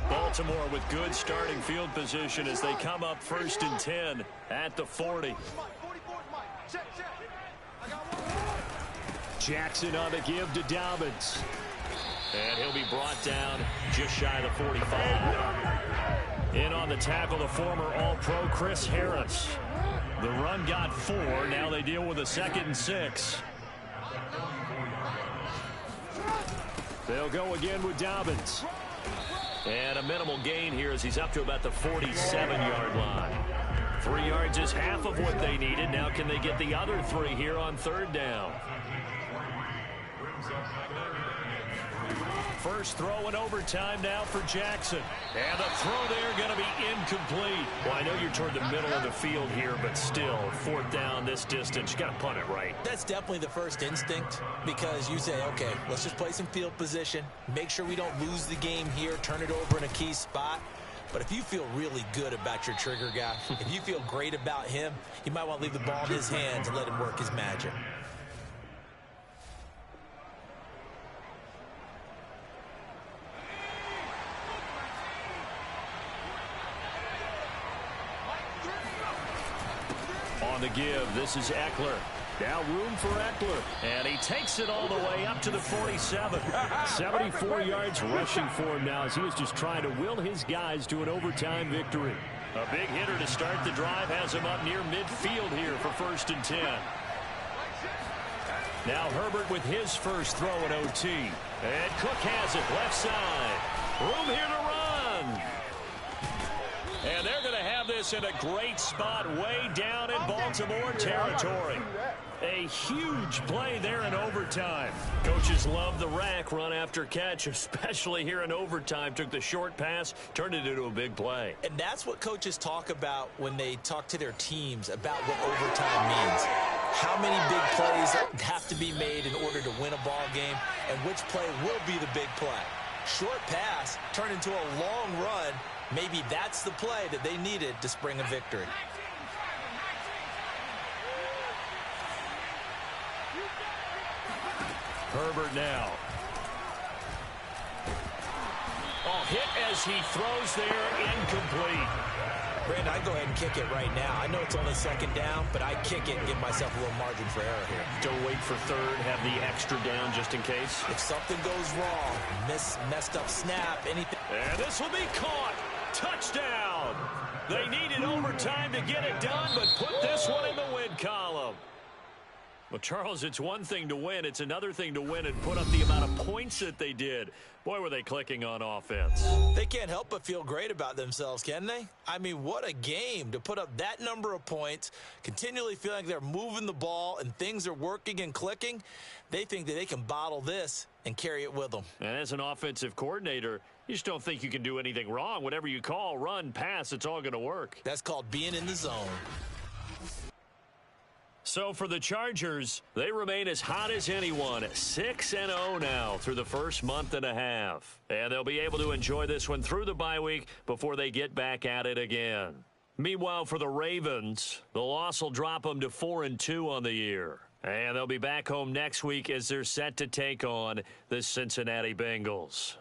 Baltimore with good starting field position as they come up 1st and 10 at the 40. Jackson on the give to Dobbins. And he'll be brought down just shy of the 45. In on the tackle, the former All-Pro Chris Harris. The run got 4. Now they deal with a 2nd and 6. They'll go again with Dobbins. And a minimal gain here as he's up to about the 47-yard line. 3 yards is half of what they needed. Now can they get the other 3 here on 3rd down? First throw in overtime now for Jackson. And the throw there going to be incomplete. Well, I know you're toward the middle of the field here, but still, 4th down this distance. You got to punt it right. That's definitely the first instinct because you say, okay, let's just play some field position. Make sure we don't lose the game here. Turn it over in a key spot. But if you feel really good about your trigger guy, if you feel great about him, you might want to leave the ball in his hands and let him work his magic. On the give, this is Eckler. Now room for Eckler. And he takes it all the way up to the 47. 74 yards rushing for him now as he was just trying to will his guys to an overtime victory. A big hitter to start the drive has him up near midfield here for 1st and 10. Now Herbert with his first throw in OT. And Cook has it left side. Room here to run. And they're going to have this in a great spot way down in Baltimore territory. A huge play there in overtime. Coaches love the rack run after catch, especially here in overtime. Took the short pass, turned it into a big play. And that's what coaches talk about when they talk to their teams about what overtime means. How many big plays have to be made in order to win a ball game, and which play will be the big play. Short pass turned into a long run. Maybe that's the play that they needed to spring a victory. Herbert now. Oh, hit as he throws there, incomplete. Brandon, I go ahead and kick it right now. I know it's only 2nd down, but I kick it and give myself a little margin for error here. Don't wait for 3rd, have the extra down just in case. If something goes wrong, messed up snap, anything. And this will be caught. Touchdown. They needed overtime to get it done, but put this one in the win column. Well, Charles, it's one thing to win. It's another thing to win and put up the amount of points that they did. Boy, were they clicking on offense. They can't help but feel great about themselves, can they? I mean, what a game to put up that number of points, continually feeling like they're moving the ball and things are working and clicking. They think that they can bottle this and carry it with them. And as an offensive coordinator, you just don't think you can do anything wrong. Whatever you call, run, pass, it's all going to work. That's called being in the zone. So for the Chargers, they remain as hot as anyone, 6-0 now through the first month and a half. And they'll be able to enjoy this one through the bye week before they get back at it again. Meanwhile, for the Ravens, the loss will drop them to 4-2 on the year. And they'll be back home next week as they're set to take on the Cincinnati Bengals.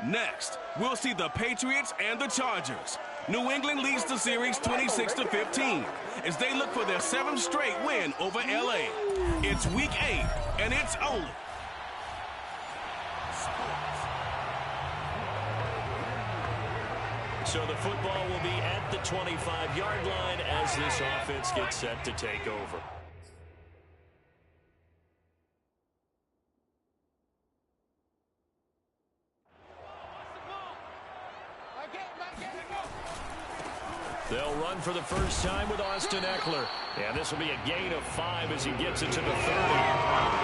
Next, we'll see the Patriots and the Chargers. New England leads the series 26-15 as they look for their 7th straight win over L.A. It's Week 8, and it's only. So the football will be at the 25-yard line as this offense gets set to take over. They'll run for the first time with Austin Eckler. And this will be a gain of 5 as he gets it to the 30.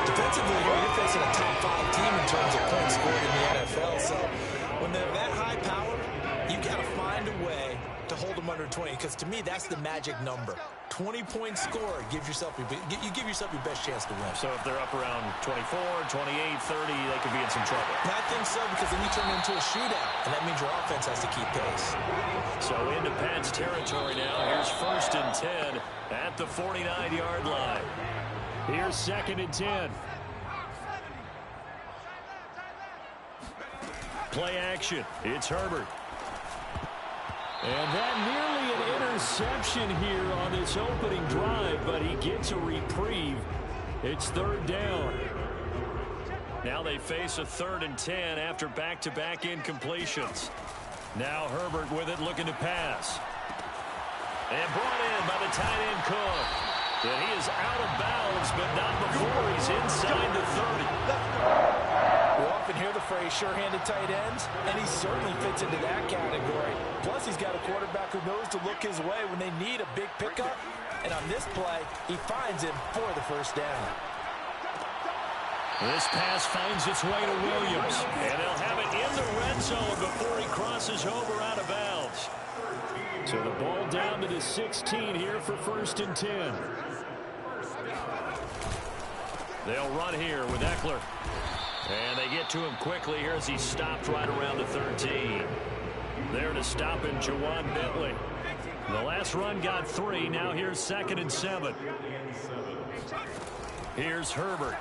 Defensively, you're facing a top 5 team in terms of points scored in the NFL. So when they're that high powered, you got to find a way to hold them under 20. Because to me, that's the magic number. 20-point score, you give yourself your best chance to win. So if they're up around 24, 28, 30, they could be in some trouble. And I think so, because then you turn it into a shootout, and that means your offense has to keep pace. So into Pat's territory now. Here's 1st and 10 at the 49-yard line. Here's 2nd and 10. Play action. It's Herbert. And that nearly an interception here on this opening drive, but he gets a reprieve. It's 3rd down. Now they face a 3rd and 10 after back-to-back incompletions. Now Herbert with it, looking to pass. And brought in by the tight end Cook. And he is out of bounds, but not before he's inside the 30. We often hear the phrase sure-handed tight ends, and he certainly fits into that category. Plus, he's got a quarterback who knows to look his way when they need a big pickup. And on this play, he finds him for the first down. This pass finds its way to Williams. And they'll have it in the red zone before he crosses over out of bounds. So the ball down to the 16 here for 1st and 10. They'll run here with Eckler. And they get to him quickly here as he stopped right around the 13. There to stop him, Jawan Bentley. The last run got 3. Now here's 2nd and 7. Here's Herbert.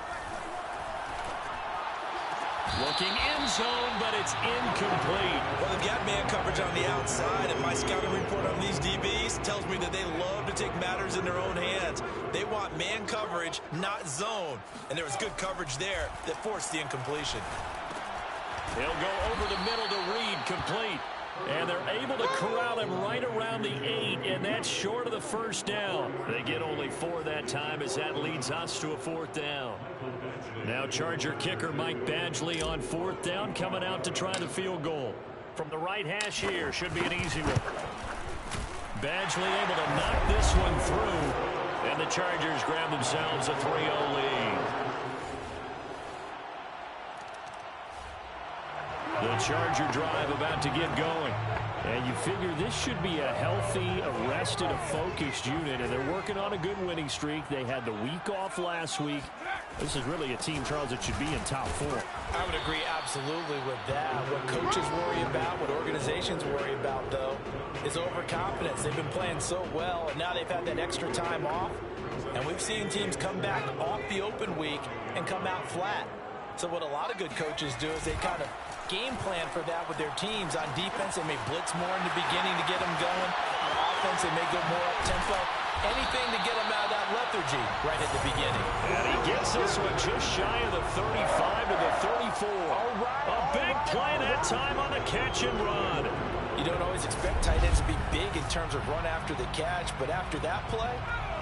Looking end zone, but it's incomplete. Well, they've got man coverage on the outside, and my scouting report on these DBs tells me that they love to take matters in their own hands. They want man coverage, not zone. And there was good coverage there that forced the incompletion. He'll go over the middle to Reed, complete. And they're able to corral him right around the 8, and that's short of the first down. They get only 4 that time as that leads us to a 4th down. Now Charger kicker Mike Badgley on 4th down, coming out to try the field goal. From the right hash here, should be an easy one. Badgley able to knock this one through, and the Chargers grab themselves a 3-0 lead. The Charger drive about to get going. And you figure this should be a healthy, arrested, focused unit, and they're working on a good winning streak. They had the week off last week. This is really a team, Charles, that should be in top 4. I would agree absolutely with that. What coaches worry about, what organizations worry about, though, is overconfidence. They've been playing so well, and now they've had that extra time off. And we've seen teams come back off the open week and come out flat. So what a lot of good coaches do is they kind of game plan for that with their teams. On defense, they may blitz more in the beginning to get them going. On offense, they may go more up-tempo. Anything to get them out of that lethargy right at the beginning. And he gets this one just shy of the 35 to the 34. A big play that time on the catch and run. You don't always expect tight ends to be big in terms of run after the catch, but after that play,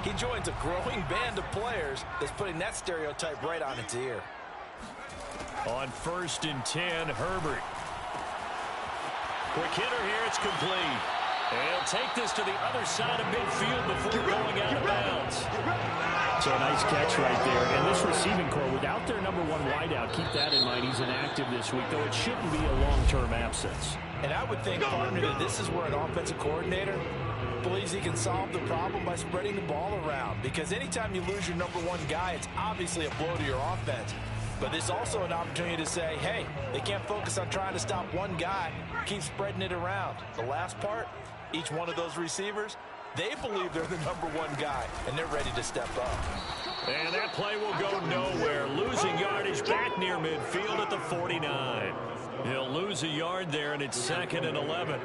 he joins a growing band of players that's putting that stereotype right on its ear. On 1st and 10, Herbert. Quick hitter here, it's complete. And he'll take this to the other side of midfield before going out of bounds. So a nice catch right there. And this receiving core, without their number 1 wideout, keep that in mind. He's inactive this week, though it shouldn't be a long-term absence. And I would think, partner, that this is where an offensive coordinator believes he can solve the problem by spreading the ball around. Because anytime you lose your number 1 guy, it's obviously a blow to your offense. But there's also an opportunity to say, hey, they can't focus on trying to stop one guy. Keep spreading it around. The last part, each one of those receivers, they believe they're the number 1 guy, and they're ready to step up. And that play will go nowhere. Losing yardage back near midfield at the 49. He'll lose lose a yard there, and it's 2nd and 11.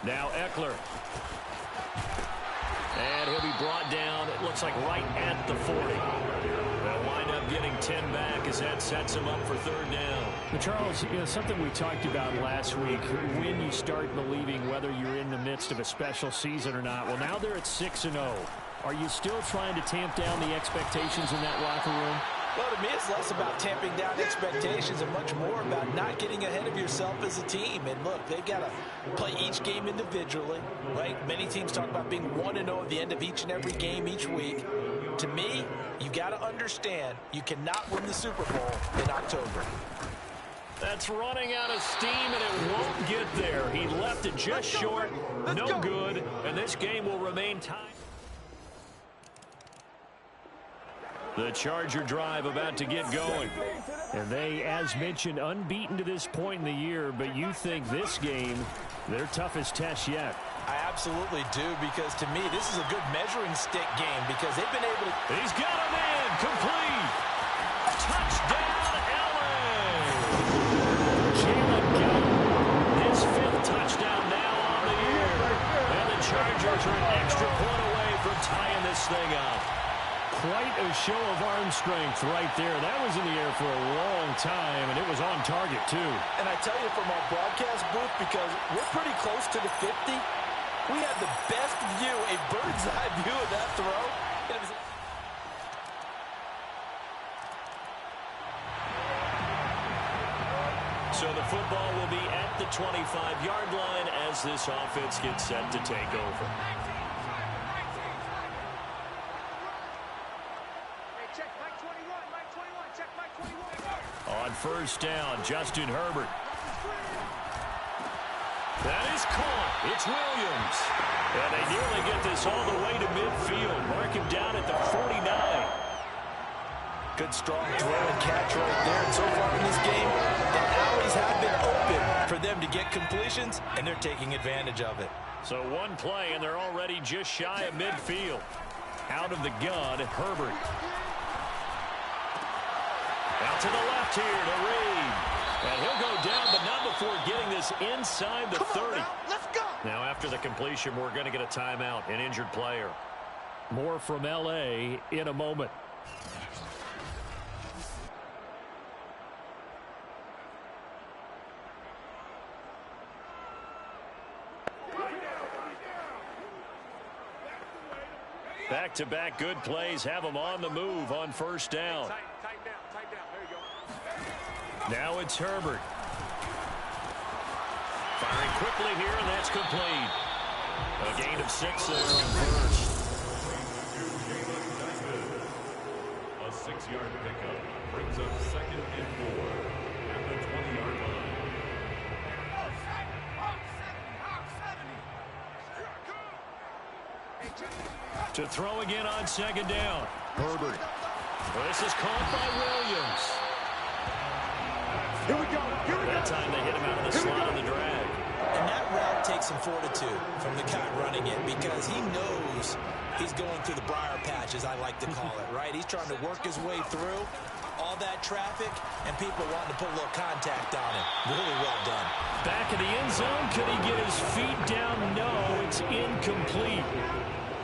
Now Eckler. And he'll be brought down, it looks like right at the 40. They'll wind up getting 10 back as that sets him up for 3rd down. But Charles, something we talked about last week, when you start believing whether you're in the midst of a special season or not. Well, now they're at 6-0. Are you still trying to tamp down the expectations in that locker room? Well, to me, it's less about tamping down expectations and much more about not getting ahead of yourself as a team. And look, they've got to play each game individually, right? Many teams talk about being 1-0 at the end of each and every game each week. To me, you got to understand you cannot win the Super Bowl in October. That's running out of steam, and it won't get there. He left it just short, no good, and this game will remain tied. The Charger drive about to get going. And they, as mentioned, unbeaten to this point in the year, but you think this game, their toughest test yet. I absolutely do, because to me, this is a good measuring stick game because they've been able to... He's got him in, complete. Touchdown, LA. Jalen got his 5th touchdown now on the year. And the Chargers are an extra point away from tying this thing up. Quite a show of arm strength right there. That was in the air for a long time, and it was on target, too. And I tell you, from our broadcast booth, because we're pretty close to the 50, we had the best view, a bird's-eye view of that throw. And it was... So the football will be at the 25-yard line as this offense gets set to take over. On 1st down, Justin Herbert. That is caught. It's Williams. And they nearly get this all the way to midfield. Mark him down at the 49. Good strong throw and catch right there. And so far in this game, the alleys have been open for them to get completions, and they're taking advantage of it. So one play, and they're already just shy of midfield. Out of the gun, Herbert. Out to the left here to Reed. And he'll go down, but not before getting this inside the 30. Let's go. Now, after the completion, we're going to get a timeout, an injured player. More from L.A. in a moment. Back-to-back good plays have them on the move on 1st down. Tighten down. There you go. Now it's Herbert. Firing quickly here, and that's complete. A gain of 6 there on 1st. A 6-yard pickup brings up 2nd and 4 at the 20-yard line. To throw again on 2nd down. Herbert. Well, this is caught by Williams. Here we go. That time they hit him out of the slot of the drag. And that route takes some fortitude from the guy running it because he knows he's going through the briar patch, as I like to call it, right? He's trying to work his way through all that traffic and people wanting to put a little contact on him. Really well done. Back in the end zone. Could he get his feet down? No, it's incomplete.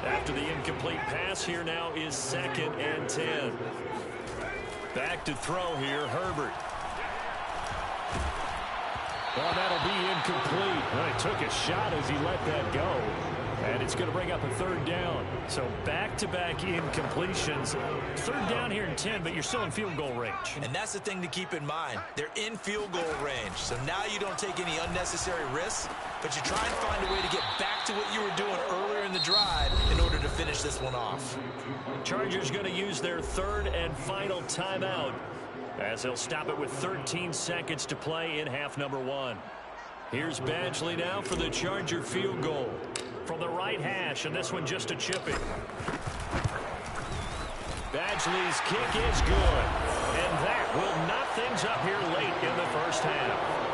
After the incomplete pass, here now is 2nd and 10. Back to throw here, Herbert. Well, that'll be incomplete. Well, he took a shot as he let that go. And it's going to bring up a 3rd down. So back-to-back incompletions. 3rd down here in 10, but you're still in field goal range. And that's the thing to keep in mind. They're in field goal range. So now you don't take any unnecessary risks, but you try and find a way to get back to what you were doing earlier in the drive in order to finish this one off. Chargers going to use their 3rd and final timeout as they'll stop it with 13 seconds to play in half number 1. Here's Badgley now for the Charger field goal. From the right hash, and this one just a chipping. Badgley's kick is good. And that will knock things up here late in the 1st half.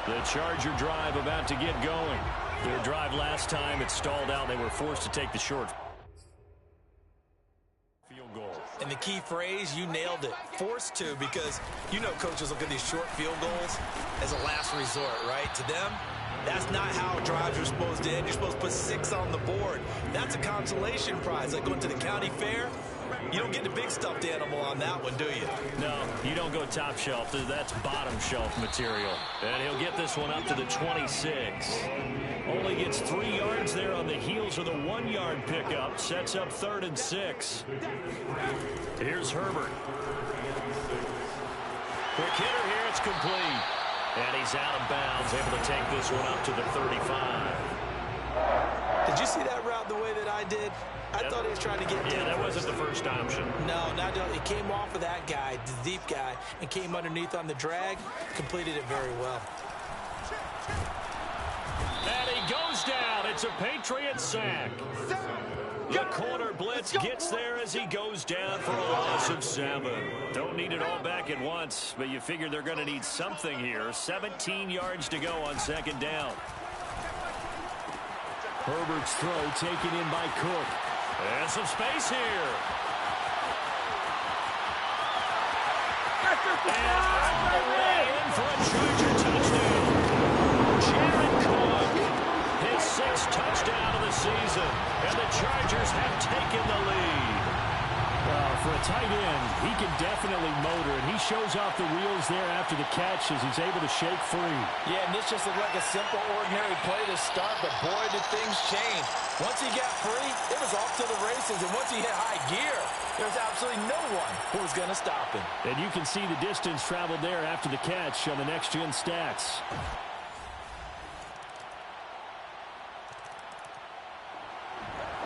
The Charger drive about to get going. Their drive last time, it stalled out. They were forced to take the short field goal. And the key phrase, you nailed it, forced to, because you know coaches look at these short field goals as a last resort, right? To them, that's not how drives are supposed to end. You're supposed to put 6 on the board. That's a consolation prize. Like going to the county fair, you don't get the big stuffed animal on that one, do you? No, you don't go top shelf. That's bottom shelf material. And he'll get this one up to the 26. Only gets 3 yards there on the heels of the 1-yard pickup. Sets up 3rd and 6. Here's Herbert. Quick hitter here. It's complete. And he's out of bounds, able to take this one up to the 35. Did you see that route the way that I did? I thought he was trying to get deep. Yeah, that wasn't the first option. No, not it came off of that guy, the deep guy, and came underneath on the drag. Completed it very well. And he goes down. It's a Patriot sack. The corner blitz gets there as he goes down for a loss of 7. Don't need it all back at once, but you figure they're going to need something here. 17 yards to go on 2nd down. Herbert's throw taken in by Cook. And some space here. And all the way in for a Charger touchdown. Jared Cook, his 6th touchdown of the season. And the Chargers have taken the lead. For a tight end, he can definitely motor, and he shows off the wheels there after the catch as he's able to shake free. Yeah, and this just looked like a simple, ordinary play to start, but boy, did things change. Once he got free, it was off to the races, and once he hit high gear, there was absolutely no one who was going to stop him. And you can see the distance traveled there after the catch on the next-gen stats.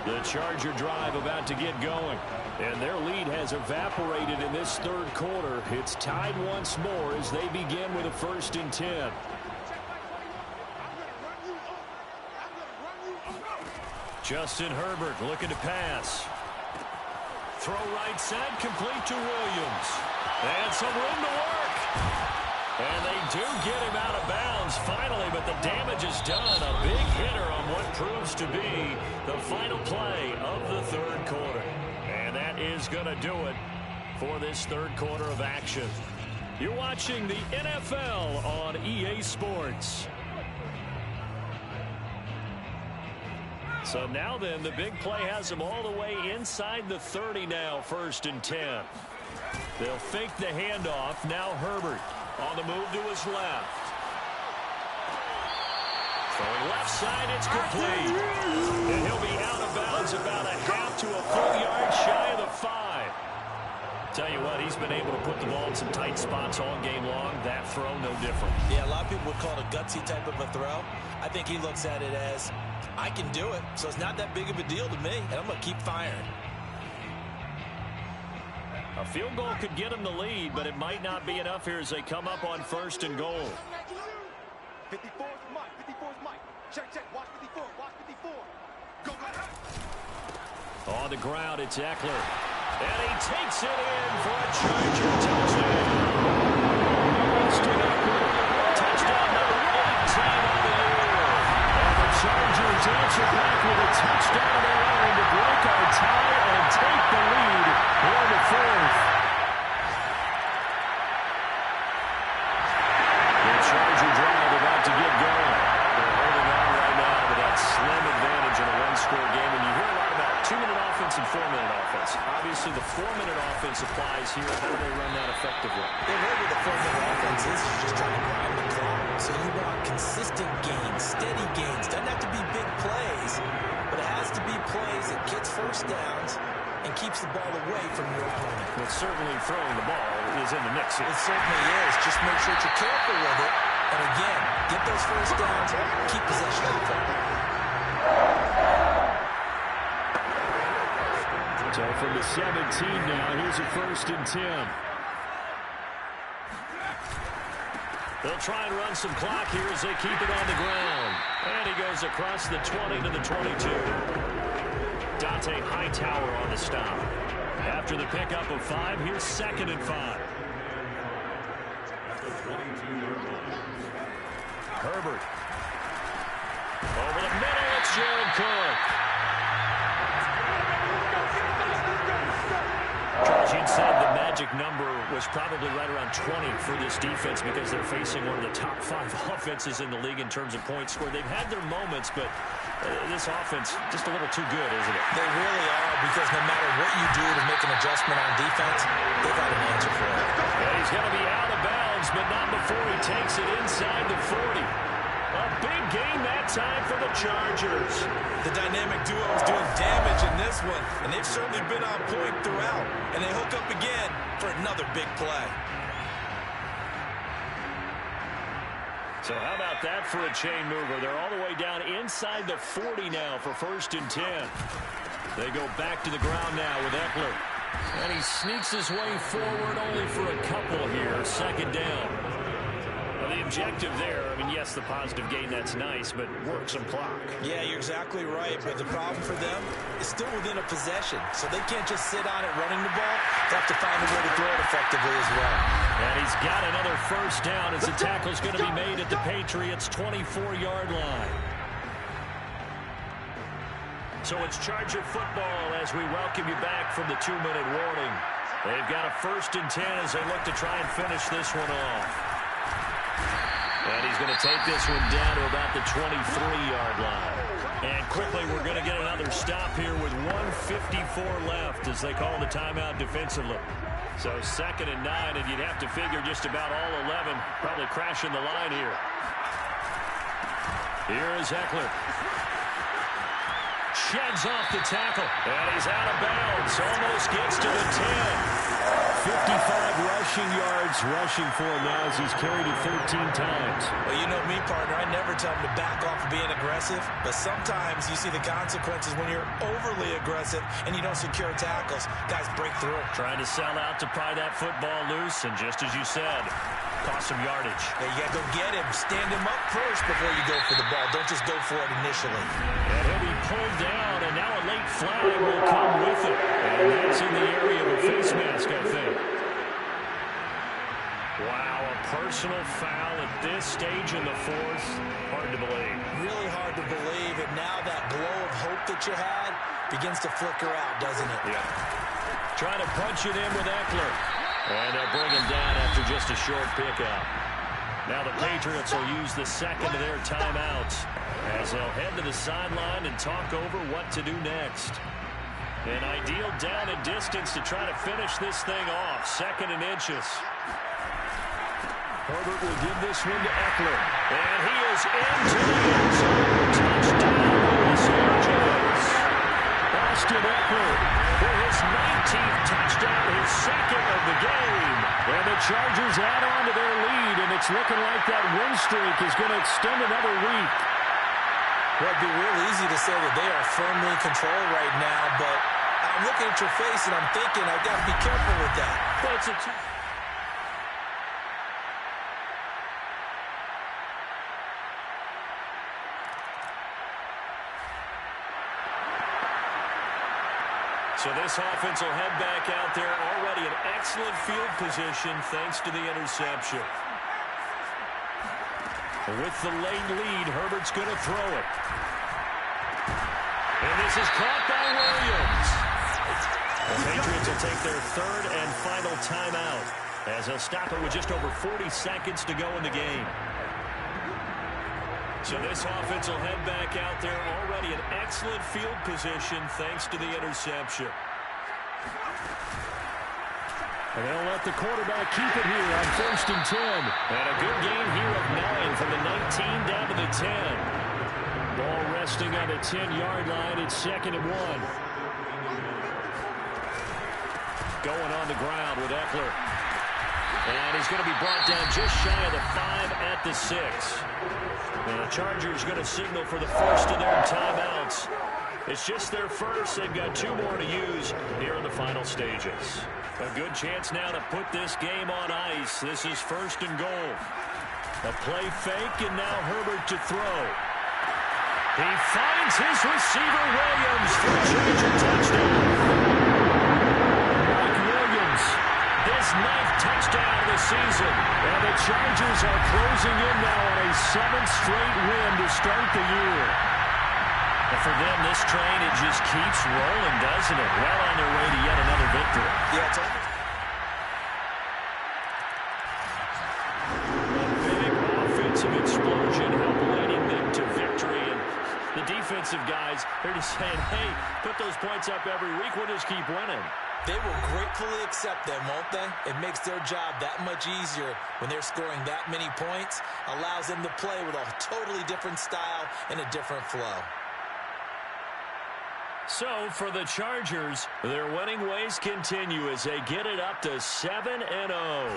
The Charger drive about to get going. And their lead has evaporated in this 3rd quarter. It's tied once more as they begin with a 1st and 10. Justin Herbert looking to pass. Throw right side, complete to Williams. And some room to work. And they do get him out of bounds finally, but the damage is done. A big hitter on what proves to be the final play of the 3rd quarter. And that is going to do it for this 3rd quarter of action. You're watching the NFL on EA Sports. So now then, the big play has them all the way inside the 30 now, 1st and 10. They'll fake the handoff. Now Herbert on the move to his left. Throwing left side, it's complete. And he'll be out of bounds about a half to a full yard shy of the 5. Tell you what, he's been able to put the ball in some tight spots all game long. That throw, no different. Yeah, a lot of people would call it a gutsy type of a throw. I think he looks at it as, I can do it, so it's not that big of a deal to me, and I'm going to keep firing. A field goal could get him the lead, but it might not be enough here as they come up on 1st and goal. 54's Mike. 54's Mike. Check, check. Watch 54. Watch 54. Go, go. On the ground, it's Eckler. And he takes it in for a Charger touchdown. Austin Eckler, touchdown number 18 on the year. And the Chargers answer back with a touchdown of their own to break our tie and take the lead here in the 4th. The Charger drive about to get going. They're holding on right now to that slim advantage in a 1-score game. And you hear a lot about 2-minute offense and 4-minute offense. Obviously, the 4-minute offense applies here. How do they run that effectively? The way with the 4-minute offense is just trying to grind the clock. So you want consistent gains, steady gains. Doesn't have to be big plays, but it has to be plays that gets first downs and keeps the ball away from your opponent. But certainly throwing the ball is in the mix here. It certainly is. Just make sure that you're careful with it. And again, get those first downs, keep possession of the football. So from the 17 now, here's a 1st and 10. They'll try and run some clock here as they keep it on the ground. And he goes across the 20 to the 22. Dante Hightower on the stop. After the pickup of 5, here's 2nd and 5. Herbert. Over the Jared Cook. Charles, you'd said the magic number was probably right around 20 for this defense because they're facing one of the top 5 offenses in the league in terms of points scored. They've had their moments, but this offense just a little too good, isn't it? They really are, because no matter what you do to make an adjustment on defense, they've got an answer for it. And he's going to be out of bounds, but not before he takes it inside the 40. A big gain that time for the Chargers. The dynamic duo is doing damage in this one, and they've certainly been on point throughout. And they hook up again for another big play. So how about that for a chain mover? They're all the way down inside the 40 now for 1st and 10. They go back to the ground now with Eckler. And he sneaks his way forward only for a couple here. 2nd down. Well, the objective there, I mean, yes, the positive gain, that's nice, but work some clock. Yeah, you're exactly right, but the problem for them is still within a possession, so they can't just sit on it running the ball. They have to find a way to throw it effectively as well. And he's got another 1st down as the tackle's going to be made at the Patriots' 24-yard line. So it's Charger football as we welcome you back from the 2-minute warning. They've got a 1st and 10 as they look to try and finish this one off. And he's going to take this one down to about the 23-yard line. And quickly, we're going to get another stop here with 1:54 left as they call the timeout defensively. So 2nd and 9, and you'd have to figure just about all 11 probably crashing the line here. Here is Eckler. Sheds off the tackle, and he's out of bounds. Almost gets to the 10. 55 rushing yards rushing for him now as he's carried it 13 times. Well, you know me, partner. I never tell him to back off of being aggressive, but sometimes you see the consequences when you're overly aggressive and you don't secure tackles. Guys break through. Trying to sell out to pry that football loose, and just as you said, cost some yardage. Yeah, you got to go get him. Stand him up first before you go for the ball. Don't just go for it initially. And he'll be pulled down, and now a late flag will come with it. And that's in the area of a face mask, I think. Wow, a personal foul at this stage in the 4th. Hard to believe. Really hard to believe, and now that glow of hope that you had begins to flicker out, doesn't it? Yeah. Trying to punch it in with Eckler. And they'll bring him down after just a short pickup. Now the Patriots will use the 2nd of their timeouts as they'll head to the sideline and talk over what to do next. An ideal down and distance to try to finish this thing off. 2nd and inches. Herbert will give this one to Eckler. And he is into the end zone. Touchdown, Los Angeles. Austin Eckler for his 19th touchdown, his 2nd of the game. And the Chargers add on to their lead, and it's looking like that win streak is going to extend another week. Well, it'd be real easy to say that they are firmly in control right now, but I'm looking at your face and I'm thinking I've got to be careful with that. But it's a So this offense will head back out there, already in excellent field position thanks to the interception. With the late lead, Herbert's going to throw it. And this is caught by Williams. The Patriots will take their 3rd and final timeout as they'll stop it with just over 40 seconds to go in the game. So this offense will head back out there, already in excellent field position thanks to the interception. And they'll let the quarterback keep it here on 1st and 10. And a good gain here of 9 from the 19 down to the 10. Ball resting on the 10-yard line. It's 2nd and 1. Going on the ground with Eckler. And he's going to be brought down just shy of the 5 at the 6. And the Chargers going to signal for the first of their timeouts. It's just their first. They've got 2 more to use here in the final stages. A good chance now to put this game on ice. This is 1st and goal. A play fake, and now Herbert to throw. He finds his receiver, Williams, for a Charger touchdown. Mike Williams. His 9th touchdown of the season. And the Chargers are closing in now on a 7th straight win to start the year. for them, this train, it just keeps rolling, doesn't it? Well on their way to yet another victory. Yeah, it's almost... Offensive explosion help leading them to victory, and the defensive guys, they're just saying, hey, put those points up every week, we'll just keep winning. They will gratefully accept them, won't they? It makes their job that much easier when they're scoring that many points, allows them to play with a totally different style and a different flow. So for the Chargers, their winning ways continue as they get it up to 7-0.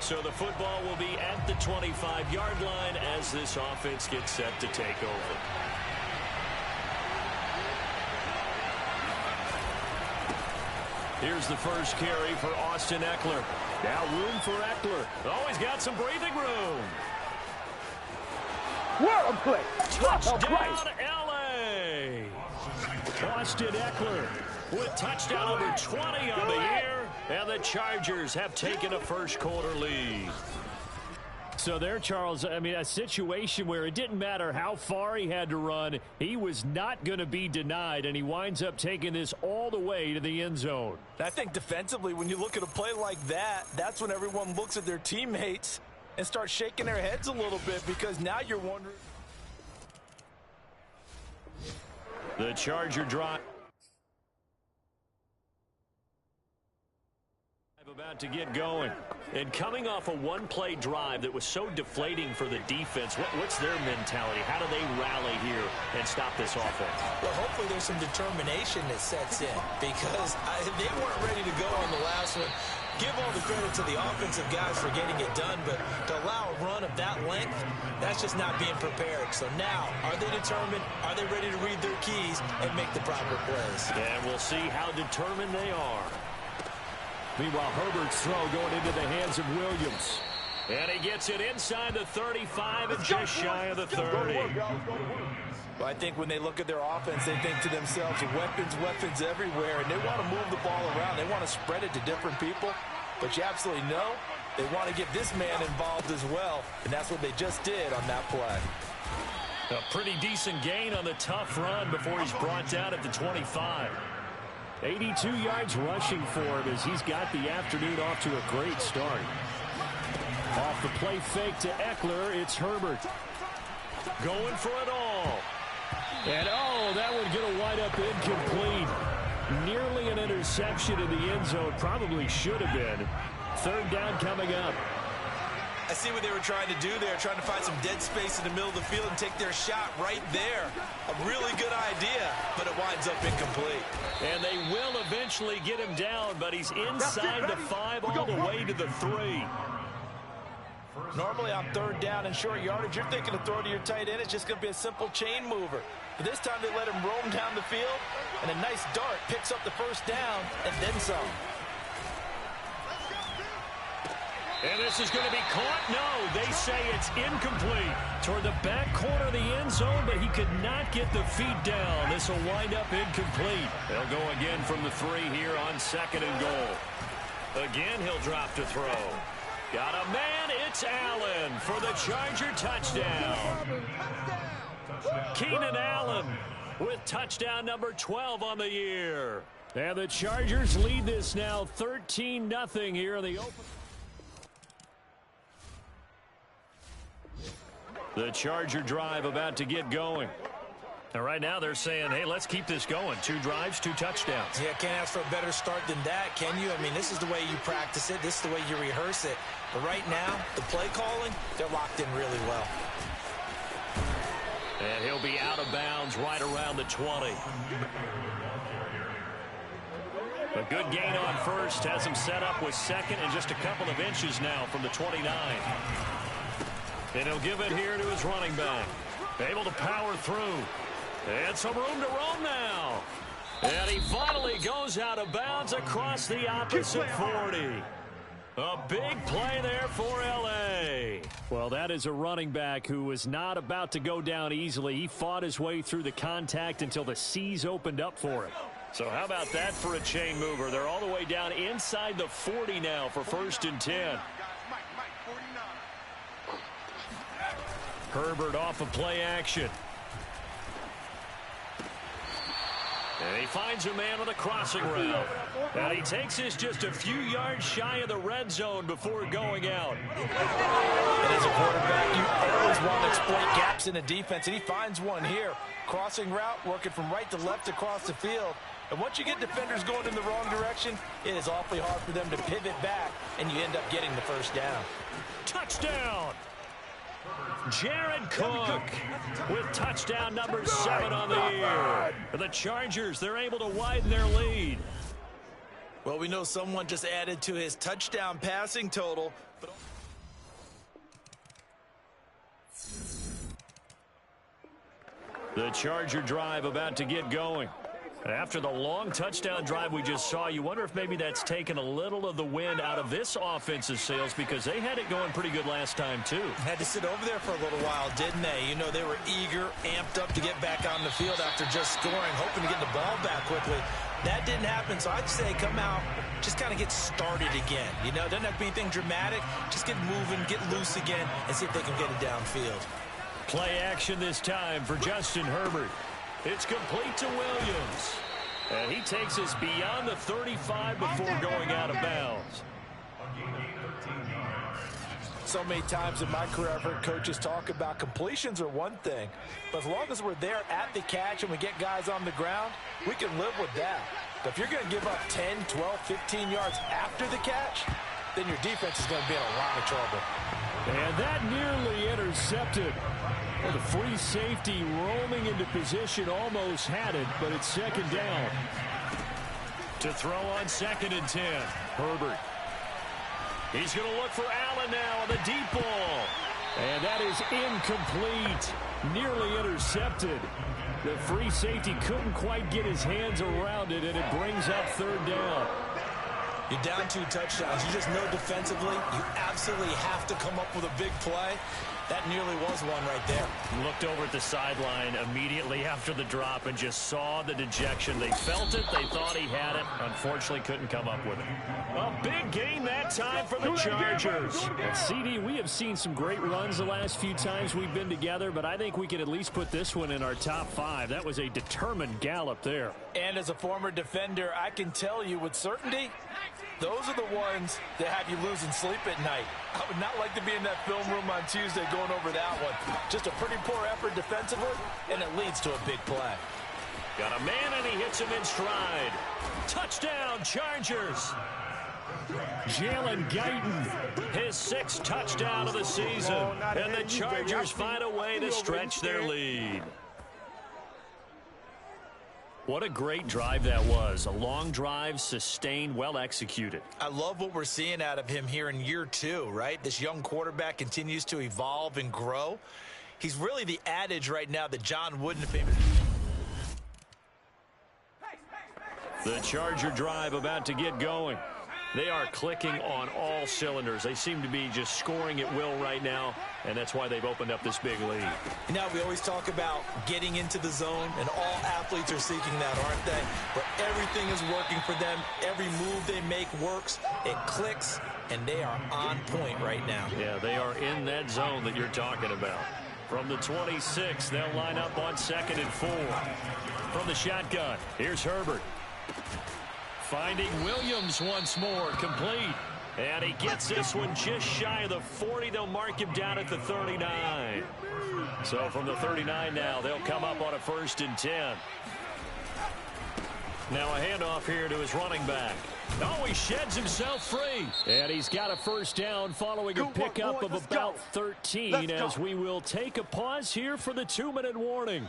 So the football will be at the 25-yard line as this offense gets set to take over. Here's the first carry for Austin Eckler. Now room for Eckler. Always got some breathing room. What a play! Touchdown, LA! Austin Eckler with touchdown number 20 on the year, and the Chargers have taken a first-quarter lead. So there, Charles, I mean, a situation where it didn't matter how far he had to run, he was not going to be denied, and he winds up taking this all the way to the end zone. I think defensively, when you look at a play like that, that's when everyone looks at their teammates and starts shaking their heads a little bit, because now you're wondering. The Charger drive about to get going. And coming off a one-play drive that was so deflating for the defense, what's their mentality? How do they rally here and stop this offense? Well, hopefully there's some determination that sets in, because they weren't ready to go on the last one. Give all the credit to the offensive guys for getting it done, but to allow a run of that length, that's just not being prepared. So now, are they determined? Are they ready to read their keys and make the proper plays? And we'll see how determined they are. Meanwhile, Herbert's throw going into the hands of Williams. And he gets it inside the 35 and just shy of the 30. Well, I think when they look at their offense, they think to themselves, weapons everywhere, and they want to move the ball around. They want to spread it to different people, but you absolutely know they want to get this man involved as well, and that's what they just did on that play. A pretty decent gain on the tough run before he's brought down at the 25. 82 yards rushing for him as he's got the afternoon off to a great start. Off the play fake to Eckler, it's Herbert. Going for it all. And, oh, that one going to wind up incomplete. Nearly an interception in the end zone. Probably should have been. Third down coming up. I see what they were trying to do there, trying to find some dead space in the middle of the field and take their shot right there. A really good idea, but it winds up incomplete. And they will eventually get him down, but he's inside the 5 all the way to the 3. Normally on third down and short yardage, you're thinking of throw to your tight end. It's just going to be a simple chain mover. But this time they let him roam down the field, and a nice dart picks up the first down and then some. And this is going to be caught. No, they say it's incomplete. Toward the back corner of the end zone, but he could not get the feet down. This will wind up incomplete. They'll go again from the 3 here on 2nd and goal. Again, he'll drop to throw. Got a man, it's Allen for the Charger touchdown. Keenan Allen with touchdown number 12 on the year. And the Chargers lead this now 13-0 here in the open. The Charger drive about to get going. And right now they're saying, hey, let's keep this going. 2 drives, 2 touchdowns. Yeah, can't ask for a better start than that, can you? I mean, this is the way you practice it. This is the way you rehearse it. But right now, the play calling, they're locked in really well. And he'll be out of bounds right around the 20. A good gain on first. Has him set up with 2nd and just a couple of inches now from the 29. And he'll give it here to his running back. Able to power through. And some room to roam now. And he finally goes out of bounds across the opposite 40. A big play there for L.A. Well, that is a running back who was not about to go down easily. He fought his way through the contact until the seas opened up for him. So how about that for a chain mover? They're all the way down inside the 40 now for 1st and 10. Herbert off of play action. And he finds a man with a crossing route. And he takes this just a few yards shy of the red zone before going out. And as a quarterback, you always want to exploit gaps in the defense, and he finds one here. Crossing route, working from right to left across the field. And once you get defenders going in the wrong direction, it is awfully hard for them to pivot back, and you end up getting the first down. Touchdown! Jared Cook with touchdown number 7 on the year. For the Chargers, they're able to widen their lead. Well, we know someone just added to his touchdown passing total. The Charger drive about to get going. After the long touchdown drive we just saw, you wonder if maybe that's taken a little of the wind out of this offense's sails because they had it going pretty good last time, too. Had to sit over there for a little while, didn't they? You know, they were eager, amped up to get back on the field after just scoring, hoping to get the ball back quickly. That didn't happen, so I'd say come out, just kind of get started again. You know, doesn't have to be anything dramatic. Just get moving, get loose again, and see if they can get it downfield. Play action this time for Justin Herbert. It's complete to Williams. And he takes us beyond the 35 before going out of bounds. So many times in my career, I've heard coaches talk about completions are one thing, but as long as we're there at the catch and we get guys on the ground, we can live with that. But if you're going to give up 10, 12, 15 yards after the catch, then your defense is going to be in a lot of trouble. And that nearly intercepted. Well, the free safety roaming into position almost had it, but it's second down. To throw on 2nd and 10, Herbert. He's going to look for Allen now on the deep ball. And that is incomplete. Nearly intercepted. The free safety couldn't quite get his hands around it, and it brings up 3rd down. You're down 2 touchdowns. You just know defensively you absolutely have to come up with a big play. That nearly was one right there. Looked over at the sideline immediately after the drop and just saw the dejection. They felt it. They thought he had it. Unfortunately, couldn't come up with it. A big gain that time for the Chargers. And CD, we have seen some great runs the last few times we've been together, but I think we can at least put this one in our top 5. That was a determined gallop there. And as a former defender, I can tell you with certainty, those are the ones that have you losing sleep at night. I would not like to be in that film room on Tuesday going over that one. Just a pretty poor effort defensively, and it leads to a big play. Got a man, and he hits him in stride. Touchdown, Chargers. Jalen Guyton. His 6th touchdown of the season. And the Chargers find a way to stretch their lead. What a great drive that was. A long drive, sustained, well executed. I love what we're seeing out of him here in year 2, right? This young quarterback continues to evolve and grow. He's really the adage right now that John Wooden favored. The Charger drive about to get going. They are clicking on all cylinders. They seem to be just scoring at will right now, and that's why they've opened up this big lead. You know, we always talk about getting into the zone, and all athletes are seeking that, aren't they? Where everything is working for them. Every move they make works. It clicks, and they are on point right now. Yeah, they are in that zone that you're talking about. From the 26, they'll line up on 2nd and 4. From the shotgun, here's Herbert. Finding Williams once more, complete. And he gets this one just shy of the 40. They'll mark him down at the 39. So from the 39 now, they'll come up on a 1st and 10. Now a handoff here to his running back. Oh, he sheds himself free. And he's got a 1st down following a pickup of about 13 as we will take a pause here for the 2-minute warning.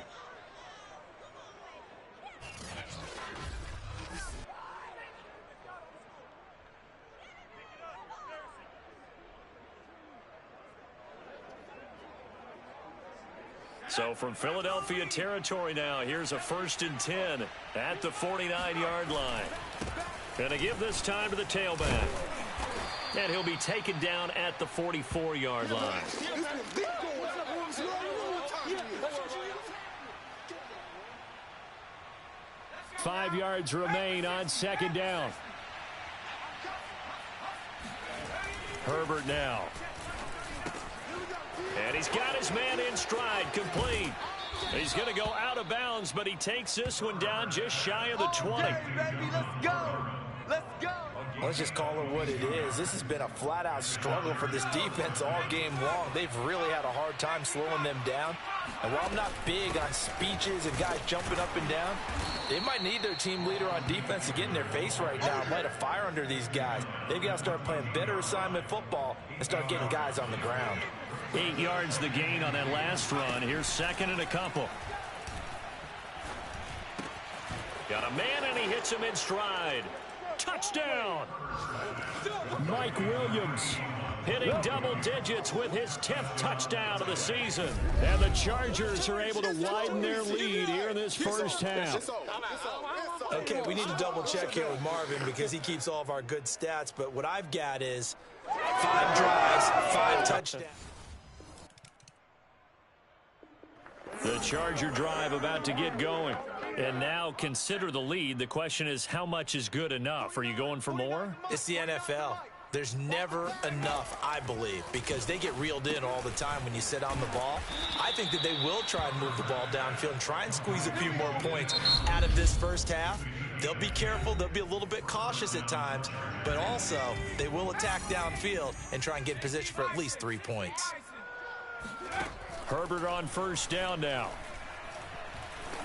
So from Philadelphia territory now, here's a 1st and 10 at the 49-yard line. Gonna give this time to the tailback. And he'll be taken down at the 44-yard line. 5 yards remain on 2nd down. Herbert now. And he's got his man in stride, complete. He's going to go out of bounds, but he takes this one down just shy of the 20. Okay, baby, let's go. Let's go. Let's just call it what it is. This has been a flat-out struggle for this defense all game long. They've really had a hard time slowing them down. And while I'm not big on speeches and guys jumping up and down, they might need their team leader on defense to get in their face right now and light a fire under these guys. They've got to start playing better assignment football and start getting guys on the ground. 8 yards the gain on that last run. Here's 2nd and a couple. Got a man, and he hits him in stride. Touchdown! Mike Williams. hitting double digits with his 10th touchdown of the season. And the Chargers are able to widen their lead here in this first half. Okay, we need to double check here with Marvin because he keeps all of our good stats, but what I've got is 5 drives, 5 touchdowns. The Charger drive about to get going. And now consider the lead. The question is, how much is good enough? Are you going for more? It's the NFL. There's never enough, I believe, because they get reeled in all the time when you sit on the ball. I think that they will try and move the ball downfield and try and squeeze a few more points out of this first half. They'll be careful. They'll be a little bit cautious at times, but also they will attack downfield and try and get in position for at least 3 points. Herbert on first down now.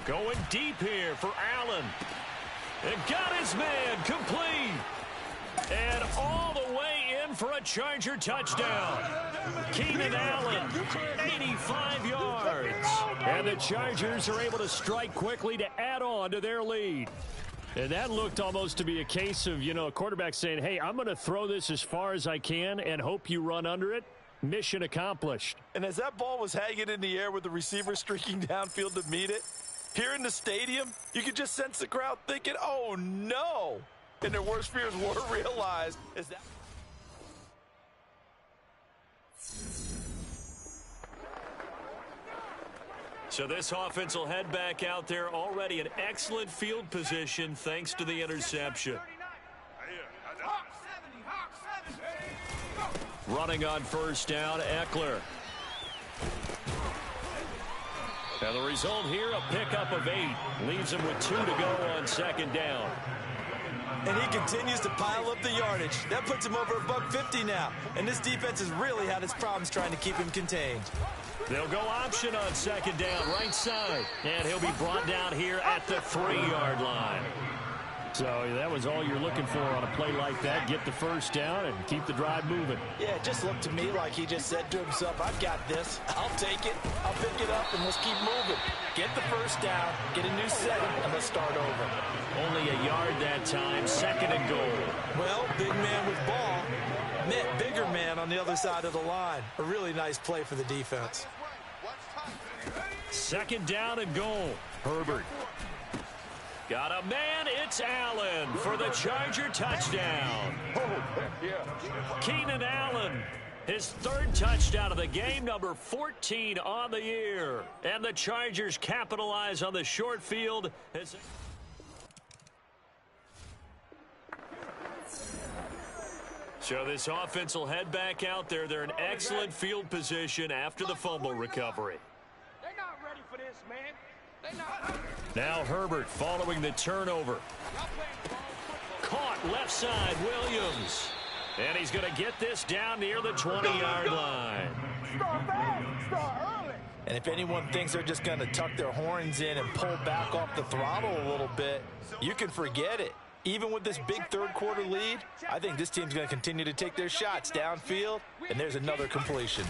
Going deep here for Allen. And got his man complete. And all the way in for a Charger touchdown. Keenan Allen, 85 yards. And the Chargers are able to strike quickly to add on to their lead. And that looked almost to be a case of, a quarterback saying, hey, I'm going to throw this as far as I can and hope you run under it. Mission accomplished. And as that ball was hanging in the air with the receiver streaking downfield to meet it, here in the stadium, you could just sense the crowd thinking, oh, no. And their worst fears were realized. So this offense will head back out there, already in excellent field position thanks to the interception. Running on first down, Eckler. Now the result here, a pickup of 8. Leaves him with 2 to go on second down. And he continues to pile up the yardage. That puts him over $150 now. And this defense has really had its problems trying to keep him contained. They'll go option on second down, right side. And he'll be brought down here at the 3-yard line. So that was all you're looking for on a play like that. Get the first down and keep the drive moving. Yeah, it just looked to me like he just said to himself, I've got this. I'll take it. I'll pick it up, and let's keep moving. Get the first down, get a new set, and let's start over. Only a yard that time, second and goal. Well, big man with ball met bigger man on the other side of the line. A really nice play for the defense. Second down and goal. Herbert. Got a man, it's Allen for the Charger touchdown. Keenan Allen, his 3rd touchdown of the game, number 14 on the year. And the Chargers capitalize on the short field. So this offense will head back out there. They're in excellent field position after the fumble recovery. They're not ready for this, man. Now Herbert following the turnover. Caught left side, Williams. And he's going to get this down near the 20-yard line. Start fast, start early. And if anyone thinks they're just going to tuck their horns in and pull back off the throttle a little bit, you can forget it. Even with this big third-quarter lead, I think this team's going to continue to take their shots downfield, and there's another completion.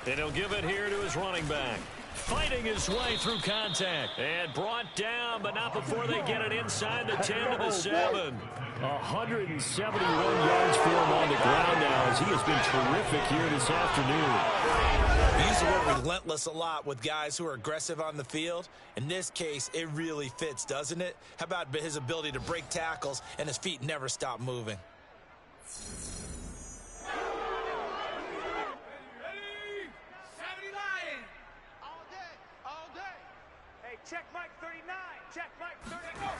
And he'll give it here to his running back. Fighting his way through contact. And brought down, but not before they get it inside the 10 to the 7. 171 yards for him on the ground now as he has been terrific here this afternoon. We use the word relentless a lot with guys who are aggressive on the field. In this case, it really fits, doesn't it? How about his ability to break tackles and his feet never stop moving? Check Mike 39. Check Mike 39.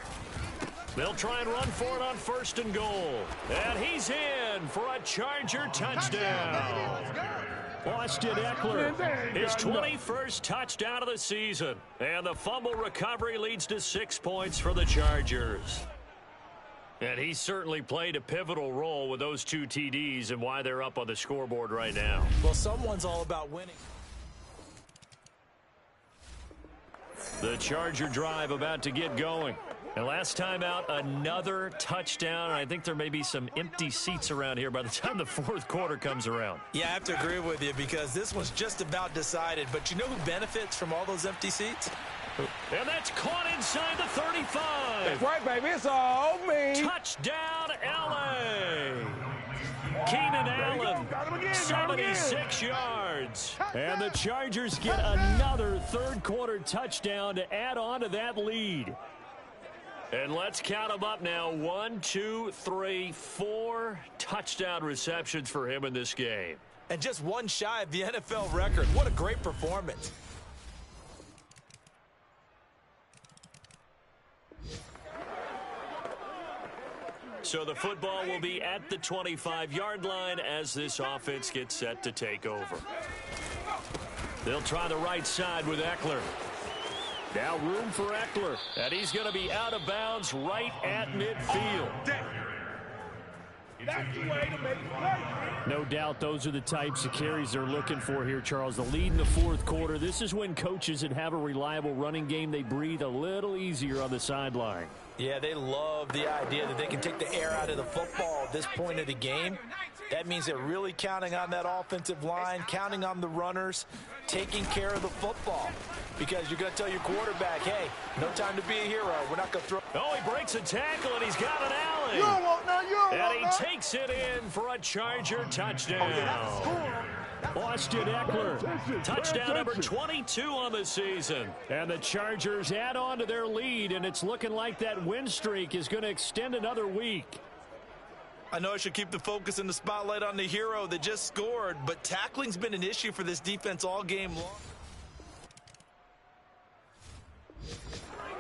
They'll try and run for it on first and goal. And he's in for a Charger touchdown. Austin Eckler, his 21st touchdown of the season. And the fumble recovery leads to 6 points for the Chargers. And he certainly played a pivotal role with those 2 TDs and why they're up on the scoreboard right now. Well, someone's all about winning. The Charger drive about to get going. And last time out, another touchdown. I think there may be some empty seats around here by the time the 4th quarter comes around. Yeah, I have to agree with you because this one's just about decided. But you know who benefits from all those empty seats? And that's caught inside the 35. That's right, baby. It's all me. Touchdown, L.A. Keenan Allen, 76 yards. And the Chargers get another third-quarter touchdown to add on to that lead. And let's count them up now. 1, 2, 3, 4 touchdown receptions for him in this game. And just one shy of the NFL record. What a great performance. So the football will be at the 25-yard line as this offense gets set to take over. They'll try the right side with Eckler. Now room for Eckler, and he's going to be out of bounds right at midfield. That's the way to make it play. No doubt those are the types of carries they're looking for here, Charles. The lead in the fourth quarter. This is when coaches that have a reliable running game, they breathe a little easier on the sideline. Yeah, they love the idea that they can take the air out of the football at this point of the game. That means they're really counting on that offensive line, counting on the runners, taking care of the football. Because you're going to tell your quarterback, hey, no time to be a hero. We're not going to throw. Oh, he breaks a tackle, and he's got an alley. You don't want none, you don't want And none. he takes it in for a Charger touchdown. Austin Eckler, Touchdown number 22 on the season. and the Chargers add on to their lead, and it's looking like that win streak is going to extend another week. I know I should keep the focus and the spotlight on the hero that just scored, but tackling's been an issue for this defense all game long.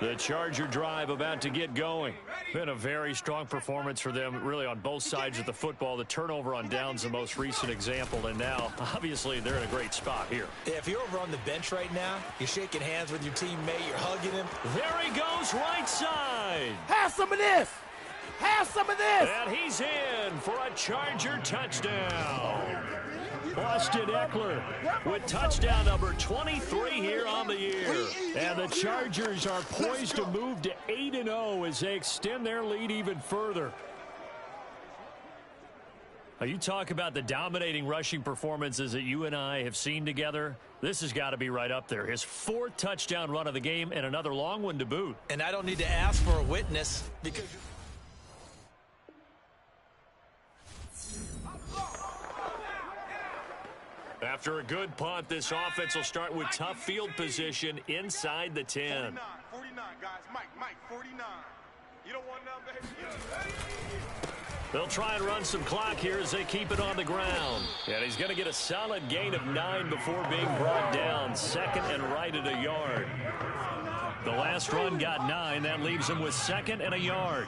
The Charger drive about to get going. Been a very strong performance for them, really, on both sides of the football. The turnover on downs, the most recent example, and now, obviously, they're in a great spot here. Yeah, if you're over on the bench right now, you're shaking hands with your teammate, you're hugging him. There he goes, right side. Have some of this. Have some of this. And he's in for a Charger touchdown. Austin Eckler With touchdown number 23 here on the year. and the Chargers are poised to move to 8-0 as they extend their lead even further. Now, you talk about the dominating rushing performances that you and I have seen together. This has got to be right up there. His 4th touchdown run of the game and another long one to boot. And I don't need to ask for a witness because After a good punt, this offense will start with tough field position inside the 10. 49, guys. Mike, 49. You don't want none, baby. They'll try and run some clock here as they keep it on the ground. And he's going to get a solid gain of 9 before being brought down. Second and right at a yard. The last run got 9. That leaves him with 2nd and a yard.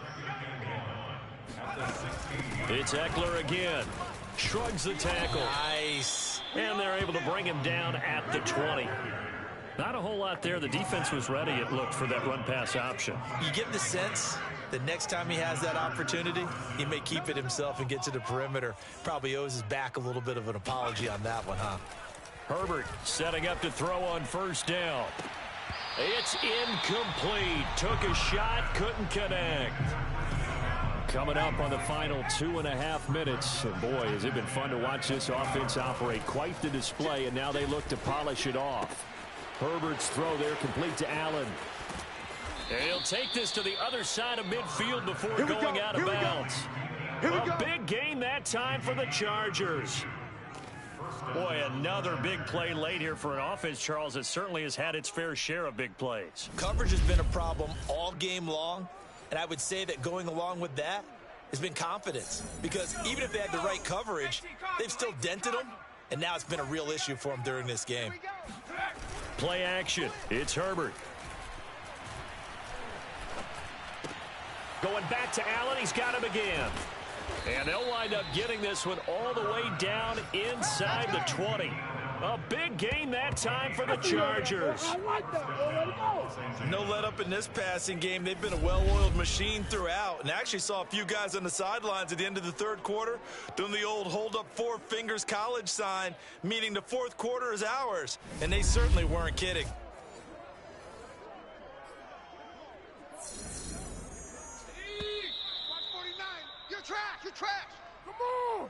It's Eckler again. Shrugs the tackle. nice. And they're able to bring him down at the 20. Not a whole lot there. The defense was ready, it looked, for that run-pass option. You get the sense that next time he has that opportunity, he may keep it himself and get to the perimeter. Probably owes his back a little bit of an apology on that one, huh? Herbert setting up to throw on first down. It's incomplete. Took a shot, couldn't connect. Coming up on the final 2.5 minutes. And boy, has it been fun to watch this offense operate. Quite the display, and now they look to polish it off. Herbert's throw there complete to Allen. And he'll take this to the other side of midfield before going out of bounds. A big gain that time for the Chargers. Boy, another big play late here for an offense, Charles, that certainly has had its fair share of big plays. Coverage has been a problem all game long, and I would say that going along with that has been confidence. Because even if they had the right coverage, they've still dented them, and now it's been a real issue for them during this game. Play action. It's Herbert. Going back to Allen. He's got him again. And they'll wind up getting this one all the way down inside the 20. A big gain that time for the Chargers. No let up in this passing game. They've been a well-oiled machine throughout. And actually saw a few guys on the sidelines at the end of the third quarter doing the old hold up 4 fingers college sign, meaning the fourth quarter is ours. And they certainly weren't kidding. You're trash. You're trash. Come on.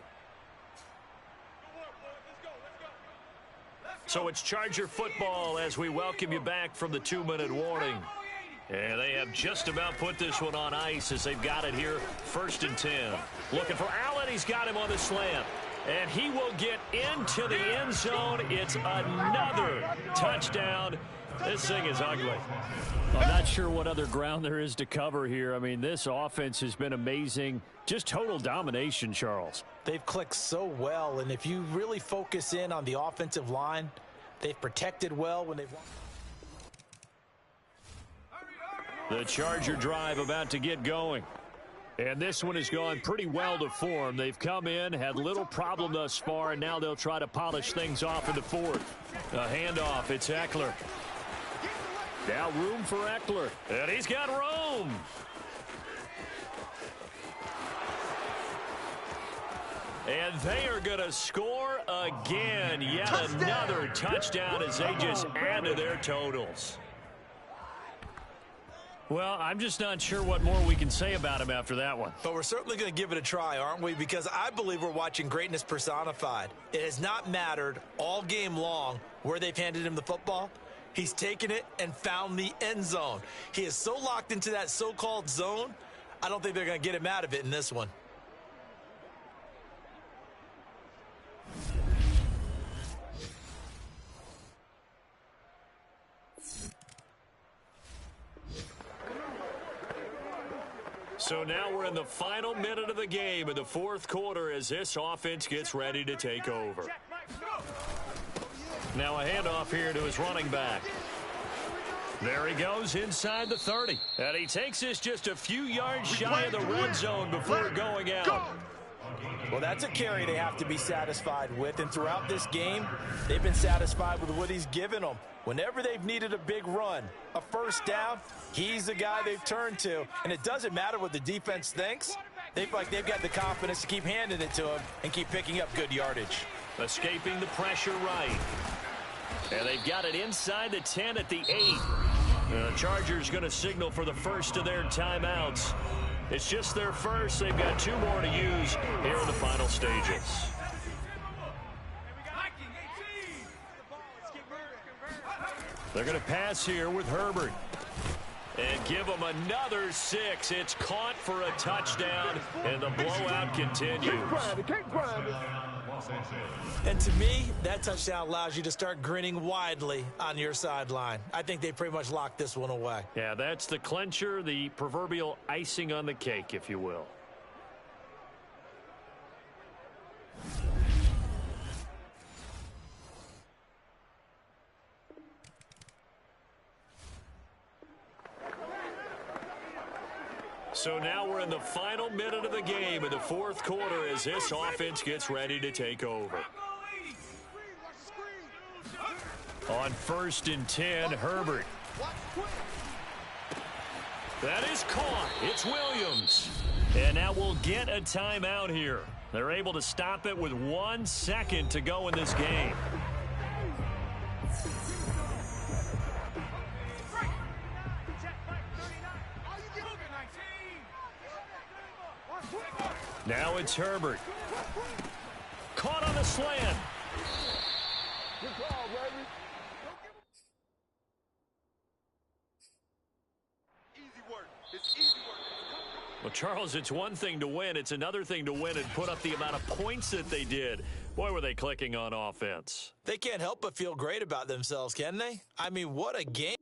So it's Charger football as we welcome you back from the 2-minute warning. And they have just about put this one on ice as they've got it here, 1st and 10. Looking for Allen. He's got him on the slant. And he will get into the end zone. It's another touchdown. This thing is ugly. I'm not sure what other ground there is to cover here. I mean, this offense has been amazing. Just total domination, Charles. They've clicked so well, and if you really focus in on the offensive line, they've protected well when they've... The Charger drive about to get going. And this one has gone pretty well to form. They've come in, had little problem thus far, and now they'll try to polish things off in the fourth. A handoff, it's Eckler. Now room for Eckler, and he's got room. And they are going to score again. Yet another touchdown as they just add to their totals. Well, I'm just not sure what more we can say about him after that one. But we're certainly going to give it a try, aren't we? Because I believe we're watching greatness personified. It has not mattered all game long where they've handed him the football. He's taken it and found the end zone. He is so locked into that so-called zone, I don't think they're going to get him out of it in this one. So now we're in the final minute of the game in the fourth quarter as this offense gets ready to take over. Now a handoff here to his running back. There he goes inside the 30. And he takes this just a few yards shy of the red zone before going out. Well, that's a carry they have to be satisfied with. And throughout this game, they've been satisfied with what he's given them. Whenever they've needed a big run, a first down, he's the guy they've turned to. And it doesn't matter what the defense thinks. They feel like they've got the confidence to keep handing it to him and keep picking up good yardage. Escaping the pressure right. And they've got it inside the 10 at the 8. The Chargers going to signal for the first of their timeouts. It's just their first. They've got 2 more to use here in the final stages. They're going to pass here with Herbert. And give them another 6. It's caught for a touchdown, and the blowout continues. And to me, that touchdown allows you to start grinning widely on your sideline. I think they pretty much locked this one away. Yeah, that's the clincher, the proverbial icing on the cake, if you will. So now we're in the final minute of the game in the fourth quarter as this offense gets ready to take over. On 1st and 10, Herbert. That is caught. It's Williams. And now we'll get a timeout here. They're able to stop it with 1 second to go in this game. Now it's Herbert. Caught on the slant. Good call, baby. Easy work. It's easy work. Well, Charles, it's one thing to win. It's another thing to win and put up the amount of points that they did. Boy, were they clicking on offense. They can't help but feel great about themselves, can they? I mean, what a game.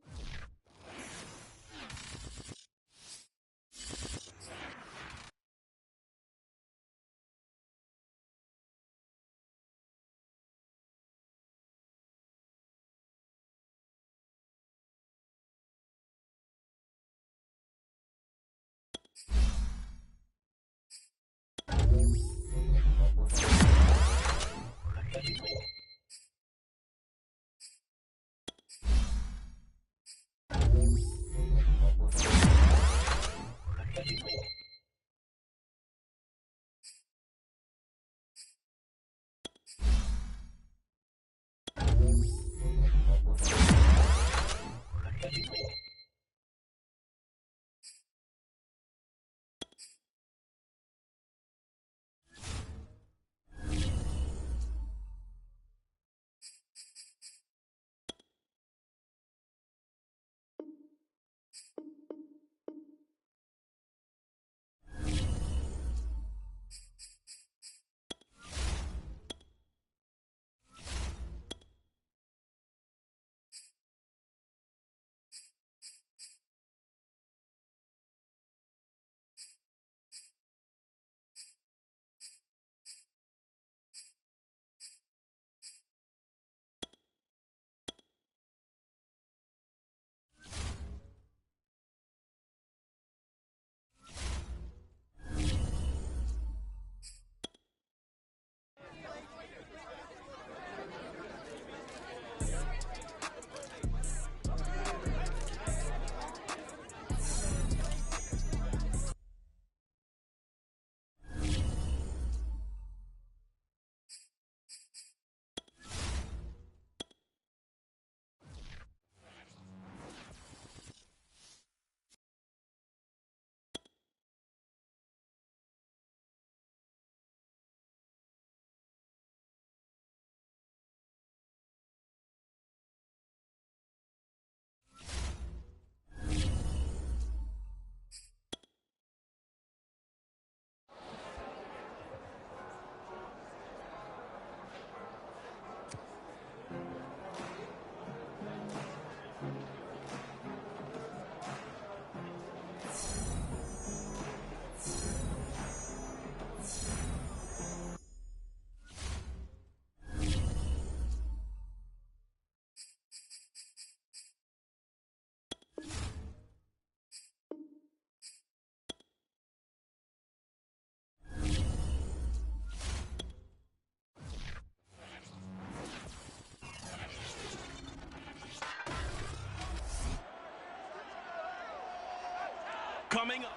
Coming up.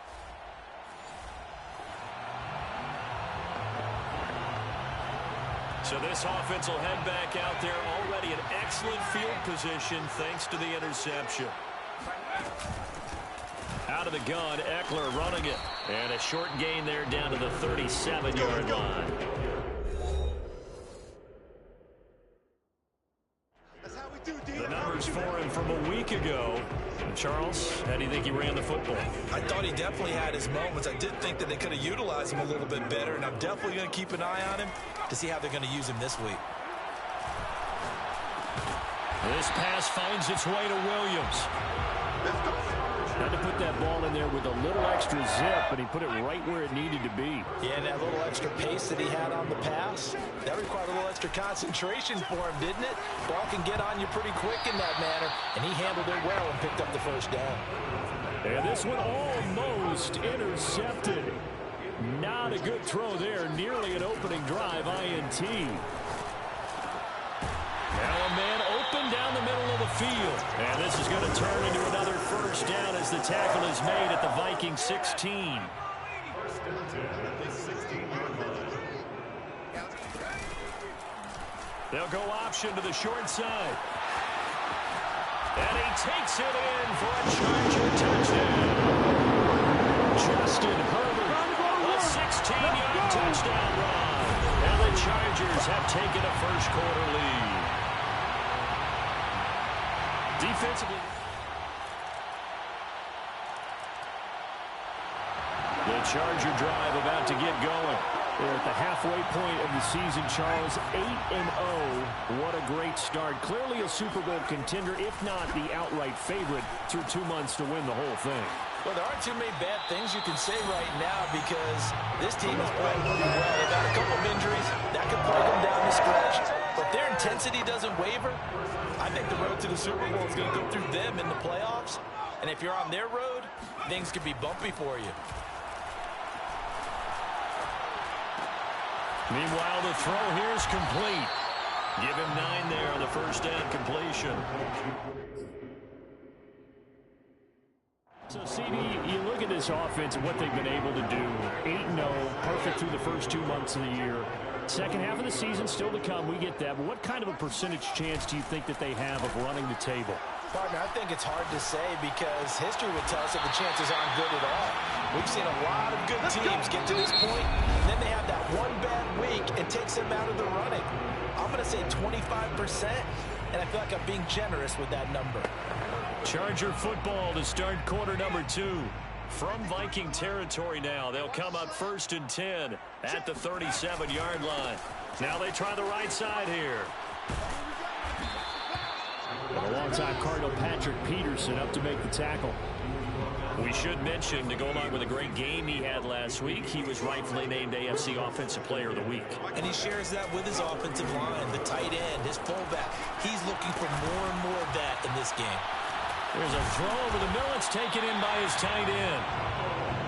So this offense will head back out there, already in excellent field position thanks to the interception. Out of the gun, Eckler running it. And a short gain there down to the 37-yard line. The numbers for him from a week ago. And Charles, how do you think he ran the football? I thought he definitely had his moments. I did think that they could have utilized him a little bit better, and I'm definitely going to keep an eye on him to see how they're going to use him this week. This pass finds its way to Williams. Had to put that ball in there with a little extra zip, but he put it right where it needed to be. Yeah, and that little extra pace that he had on the pass, that required a little extra concentration for him, didn't it? Ball can get on you pretty quick in that manner, and he handled it well and picked up the first down. And this one almost intercepted. Not a good throw there. Nearly an opening drive, INT. Now a man open down the middle of the field. And this is going to turn into another first down as the tackle is made at the Viking 16. They'll go option to the short side. And he takes it in for a Charger touchdown. Justin Herbert, a 16-yard touchdown run. And the Chargers have taken a first-quarter lead. Defensively, the Charger drive about to get going. They're at the halfway point of the season, Charles. 8-0. What a great start. Clearly a Super Bowl contender, if not the outright favorite, through 2 months to win the whole thing. Well, there aren't too many bad things you can say right now because this team is playing pretty well. They've got a couple of injuries that could plague them down the stretch, but their intensity doesn't waver. I think the road to the Super Bowl is going to go through them in the playoffs, and if you're on their road, things could be bumpy for you. Meanwhile, the throw here is complete. Give him 9 there on the first down completion. So, CD, you look at this offense and what they've been able to do. 8-0, perfect through the first 2 months of the year. Second half of the season still to come. We get that. But what kind of a percentage chance do you think that they have of running the table? Partner, I think it's hard to say because history would tell us that the chances aren't good at all. We've seen a lot of good teams get to this point, and then they have that one bad week and takes them out of the running. I'm going to say 25%, and I feel like I'm being generous with that number. Charger football to start quarter number 2. From Viking territory now, they'll come up 1st and 10 at the 37-yard line. Now they try the right side here. And a long-time Cardinal Patrick Peterson up to make the tackle. We should mention, to go along with a great game he had last week, he was rightfully named AFC Offensive Player of the Week. And he shares that with his offensive line, the tight end, his fullback. He's looking for more and more of that in this game. There's a throw over the middle. It's taken in by his tight end.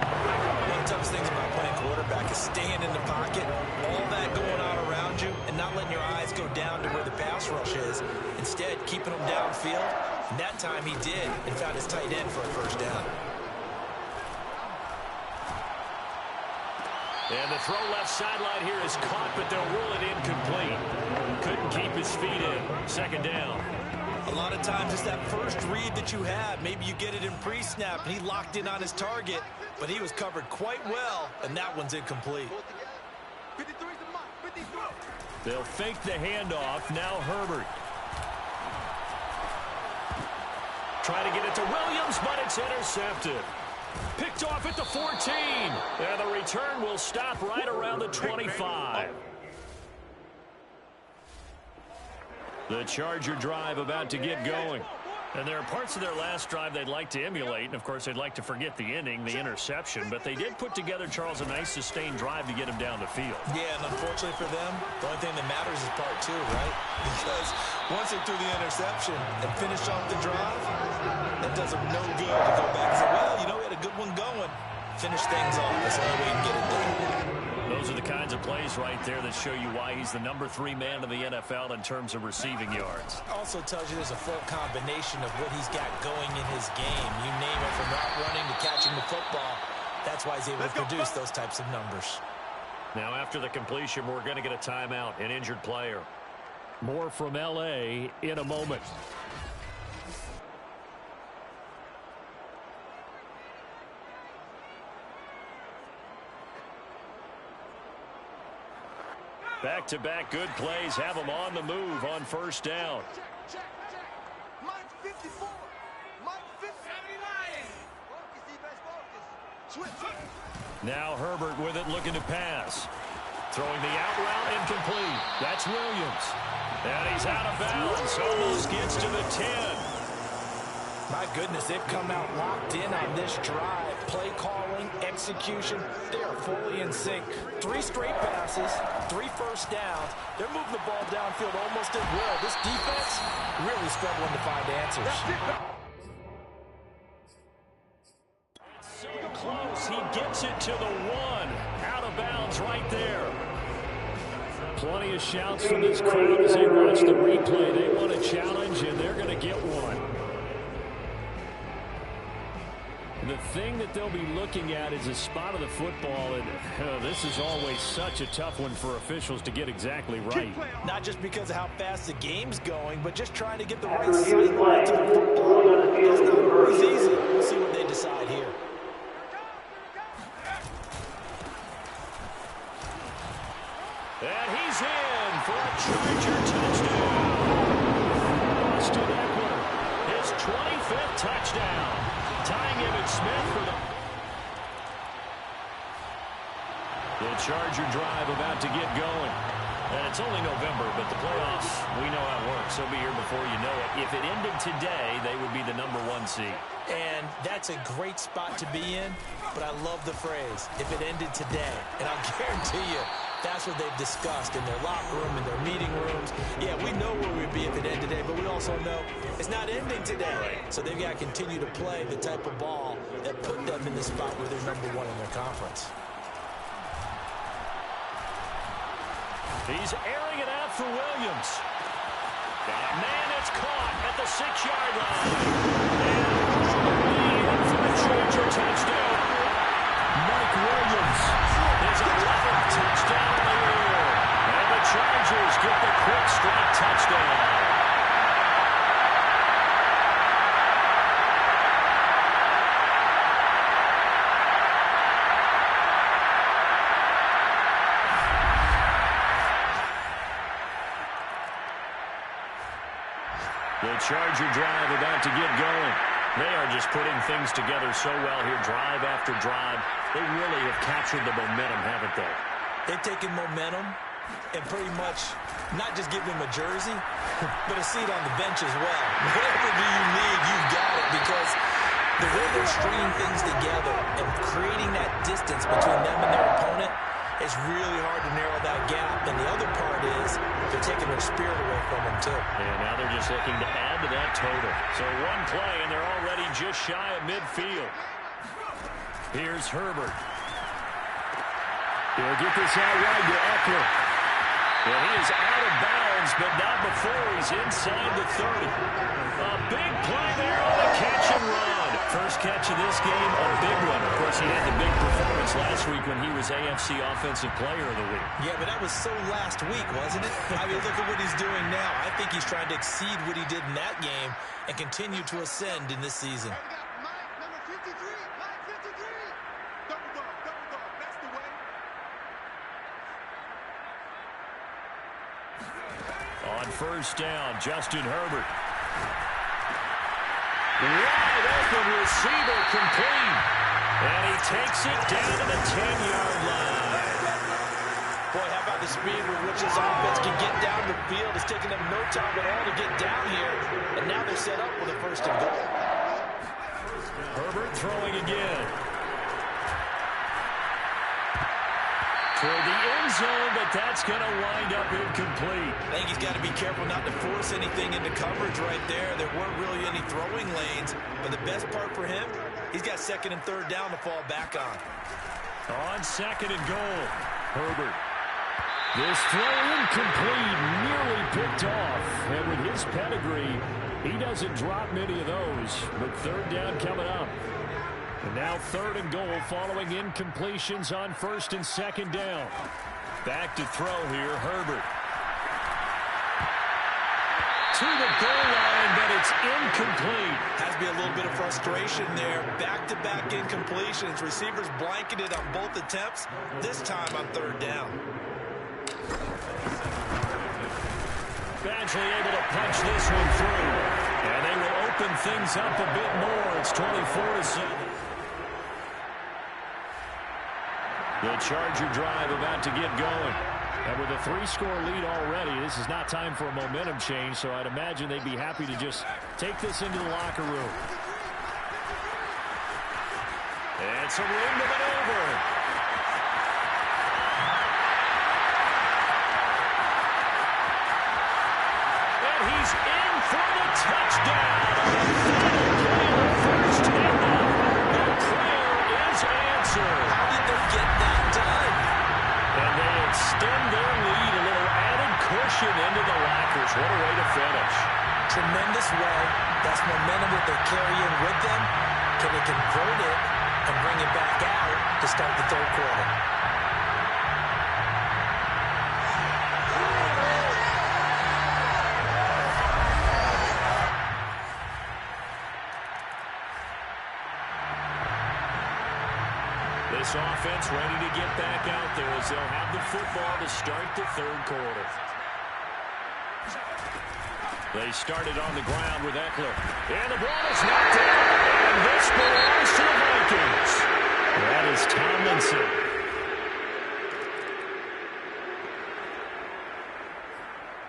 One of the toughest things about playing quarterback is staying in the pocket, all that going on around you, and not letting your eyes go down to where the pass rush is. Instead, keeping them downfield. And that time he did and found his tight end for a first down. And the throw left sideline here is caught, but they'll rule it incomplete. Couldn't keep his feet in. Second down. A lot of times it's that first read that you have. Maybe you get it in pre-snap, and he locked in on his target, but he was covered quite well, and that one's incomplete. They'll fake the handoff. Now Herbert. Trying to get it to Williams, but it's intercepted. Picked off at the 14. And the return will stop right around the 25. The Charger drive about to get going. And there are parts of their last drive they'd like to emulate. And, of course, they'd like to forget the inning, the interception. But they did put together, Charles, a nice sustained drive to get him down the field. Yeah, and unfortunately for them, the only thing that matters is part 2, right? Because once they threw the interception and finished off the drive, that does them no good to go back and say, well, you know, we had a good one going. Finish things off. That's the only way you can get it done. Those are the kinds of plays right there that show you why he's the #3 man in the NFL in terms of receiving yards. Also tells you there's a full combination of what he's got going in his game. You name it, from route running to catching the football. That's why he's able to produce those types of numbers. Now, after the completion, we're going to get a timeout, an injured player. More from L.A. in a moment. Back-to-back good plays have them on the move on first down. Check. Mike 54. Mike 59. Focus, defense, focus. Switch. Now Herbert with it, looking to pass. Throwing the out route, incomplete. That's Williams. And he's out of bounds. Almost gets to the 10. My goodness, they've come out locked in on this drive. Play calling, execution, they are fully in sync. 3 straight passes, 3 first downs. They're moving the ball downfield almost at will. This defense really struggling to find answers. So close, he gets it to the 1. Out of bounds right there. Plenty of shouts from this crowd as they watch the replay. They want a challenge, and they're going to get one. The thing that they'll be looking at is a spot of the football, and this is always such a tough one for officials to get exactly right. Not just because of how fast the game's going, but just trying to get the right sight line to the football. It's not always easy. We'll see what they decide here. And he's in for a Charger touchdown. Austin Eckler, his 25th touchdown. Tying him at Smith for the Charger drive about to get going. And it's only November, but the playoffs, we know how it works. They'll be here before you know it. If it ended today, they would be the #1 seed. And that's a great spot to be in, but I love the phrase, if it ended today. And I'll guarantee you, that's what they've discussed in their locker room, in their meeting rooms. Yeah, we know where we'd be if it ended today, but we also know it's not ending today. So they've got to continue to play the type of ball that put them in the spot where they're #1 in their conference. He's airing it out for Williams. And man, it's caught at the 6-yard line. And in for a Charger touchdown. Mike Williams, his 11th touchdown of the year. And the Chargers get the quick strike touchdown. The Charger drive about to get going. They are just putting things together so well here, drive after drive. They really have captured the momentum, haven't they? They've taken momentum and pretty much not just give them a jersey, but a seat on the bench as well. Whatever do you need, you've got it, because the way they're stringing things together and creating that distance between them and their opponent, it's really hard to narrow that gap. And the other part is they're taking their spirit away from them, too. And now they're just looking to add to that total. So one play, and they're already just shy of midfield. Here's Herbert. He'll get this out wide to Eckler. And he is out of bounds, but not before he's inside the 30. A big play there on the catch and run. First catch of this game, a big one. Of course, he had the big performance last week when he was AFC Offensive Player of the Week. Yeah, but that was so last week, wasn't it? I mean, look at what he's doing now. I think he's trying to exceed what he did in that game and continue to ascend in this season. Mike, number 53. Mike 53. Double dog. That's the way. On first down, Justin Herbert. Wide open receiver, complete. And he takes it down to the 10-yard line. Boy, how about the speed with which his offense can get down the field? It's taking them no time at all to get down here. And now they're set up with a first and goal. Herbert throwing again. Toward the end zone, but that's going to wind up incomplete. I think he's got to be careful not to force anything into coverage right there. There weren't really any throwing lanes. But the best part for him, he's got second and third down to fall back on. On second and goal, Herbert This throw incomplete, nearly picked off. And with his pedigree, he doesn't drop many of those. But third down coming up. And now 3rd and goal following incompletions on 1st and 2nd down. Back to throw here, Herbert. To the goal line, but it's incomplete. Has to be a little bit of frustration there. Back-to-back incompletions. Receivers blanketed on both attempts, this time on 3rd down. Badgley able to punch this one through. And they will open things up a bit more. It's 24-7. The Charger drive about to get going. And with a 3-score lead already, this is not time for a momentum change, so I'd imagine they'd be happy to just take this into the locker room. It's a ring to maneuver. And he's in for the touchdown. First down. The prayer is answered. How did they get that done? And they extend their lead, a little added cushion into the lockers. What a way to finish. Tremendous way. That's momentum that they carry in with them. Can they convert it and bring it back out to start the 3rd quarter? This offense ready to get back out there as they'll have the football to start the 3rd quarter. They started on the ground with Eckler. And the ball is knocked down. And this belongs to the Vikings. That is Tomlinson.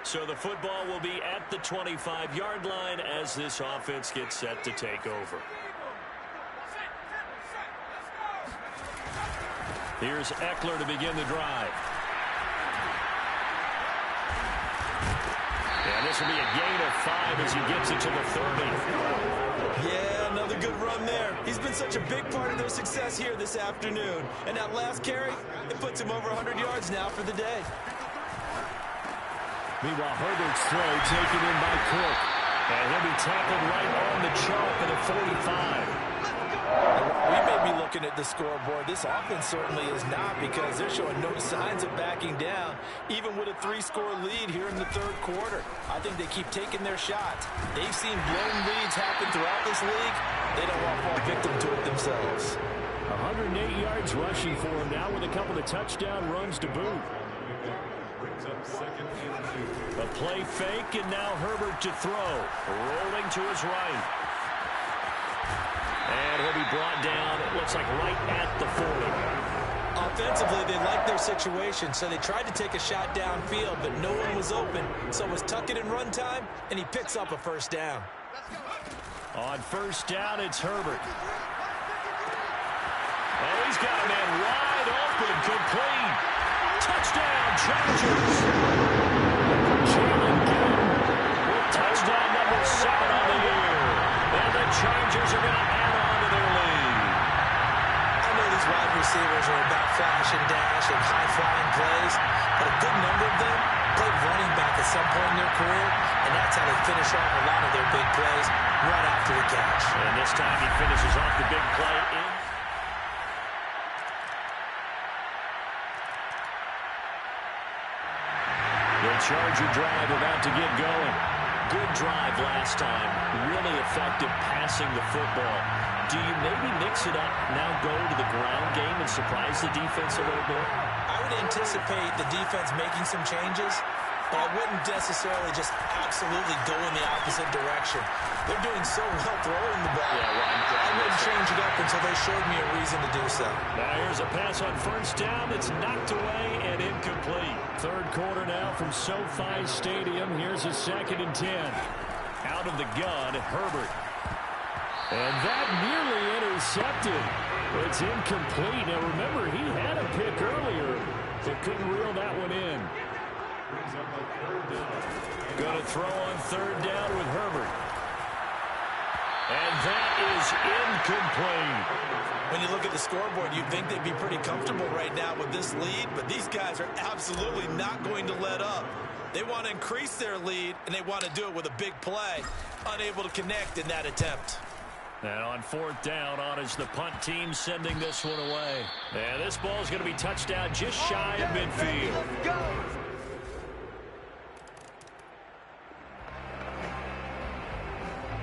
So the football will be at the 25-yard line as this offense gets set to take over. Here's Eckler to begin the drive. And this will be a gain of 5 as he gets it to the 30. Yeah, another good run there. He's been such a big part of their success here this afternoon. And that last carry, it puts him over 100 yards now for the day. Meanwhile, Herbert's throw taken in by Cook. And he'll be tackled right on the chalk at the 45. We may be looking at the scoreboard. This offense certainly is not, because they're showing no signs of backing down, even with a 3-score lead here in the 3rd quarter. I think they keep taking their shots. They've seen blown leads happen throughout this league. They don't want to fall victim to it themselves. 108 yards rushing for him now with a couple of touchdown runs to boot. A play fake, and now Herbert to throw. Rolling to his right. And he'll be brought down, it looks like right at the 40. Offensively, they like their situation, so they tried to take a shot downfield, but no one was open. So it was tuck it and run time, and he picks up a 1st down. On 1st down, it's Herbert. Oh, he's got a man wide open, complete. Touchdown, Chargers. Jalen Gill with touchdown number 7 on the year. And the Chargers are going to add on to their lead. I know these wide receivers are about flash and dash and high-flying plays, but a good number of them played running back at some point in their career, and that's how they finish off a lot of their big plays right after the catch. And this time he finishes off the big play in. The Charger drive about to get going. Good drive last time. Really effective passing the football. Do you maybe mix it up, now go to the ground game and surprise the defense a little bit? I would anticipate the defense making some changes, but I wouldn't necessarily just absolutely go in the opposite direction. They're doing so well throwing the ball. I wouldn't change it up until they showed me a reason to do so. Now here's a pass on 1st down. It's knocked away and incomplete. 3rd quarter now from SoFi Stadium. Here's a 2nd and 10. Out of the gun, Herbert. And that nearly intercepted. It's incomplete. Now remember, he had a pick earlier, but couldn't reel that one in. Going to throw on 3rd down with Herbert. And that is incomplete. When you look at the scoreboard, you'd think they'd be pretty comfortable right now with this lead, but these guys are absolutely not going to let up. They want to increase their lead, and they want to do it with a big play. Unable to connect in that attempt. And on fourth down, on is the punt team sending this one away. And this ball is going to be touched down just shy of midfield. Let's go.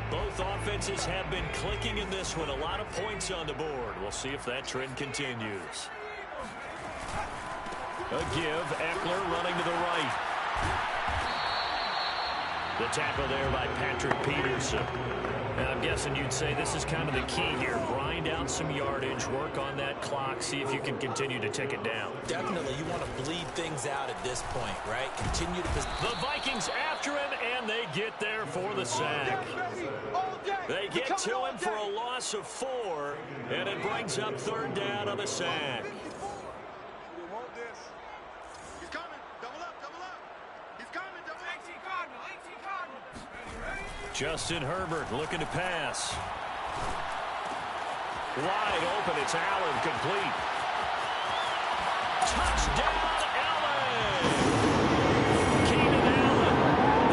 Both offenses have been clicking in this one. A lot of points on the board. We'll see if that trend continues. A give. Eckler running to the right. The tackle there by Patrick Peterson. And I'm guessing you'd say this is kind of the key here. Grind out some yardage, work on that clock, see if you can continue to tick it down. Definitely, you want to bleed things out at this point, right? Continue to... The Vikings after him, and they get there for the sack. They get to him for a loss of 4, and it brings up third down on the sack. Justin Herbert looking to pass. Wide open, it's Allen, complete. Touchdown, Allen! Keenan Allen,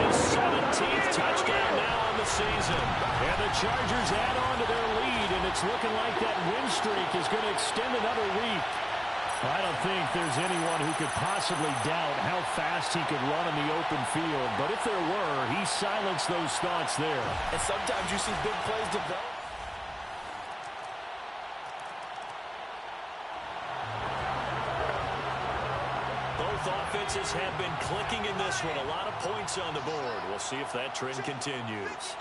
his 17th touchdown now on the season. And the Chargers add on to their lead, and it's looking like that win streak is going to extend another week. I don't think there's anyone who could possibly doubt how fast he could run in the open field. But if there were, he silenced those thoughts there. And sometimes you see big plays develop. Both offenses have been clicking in this one. A lot of points on the board. We'll see if that trend continues.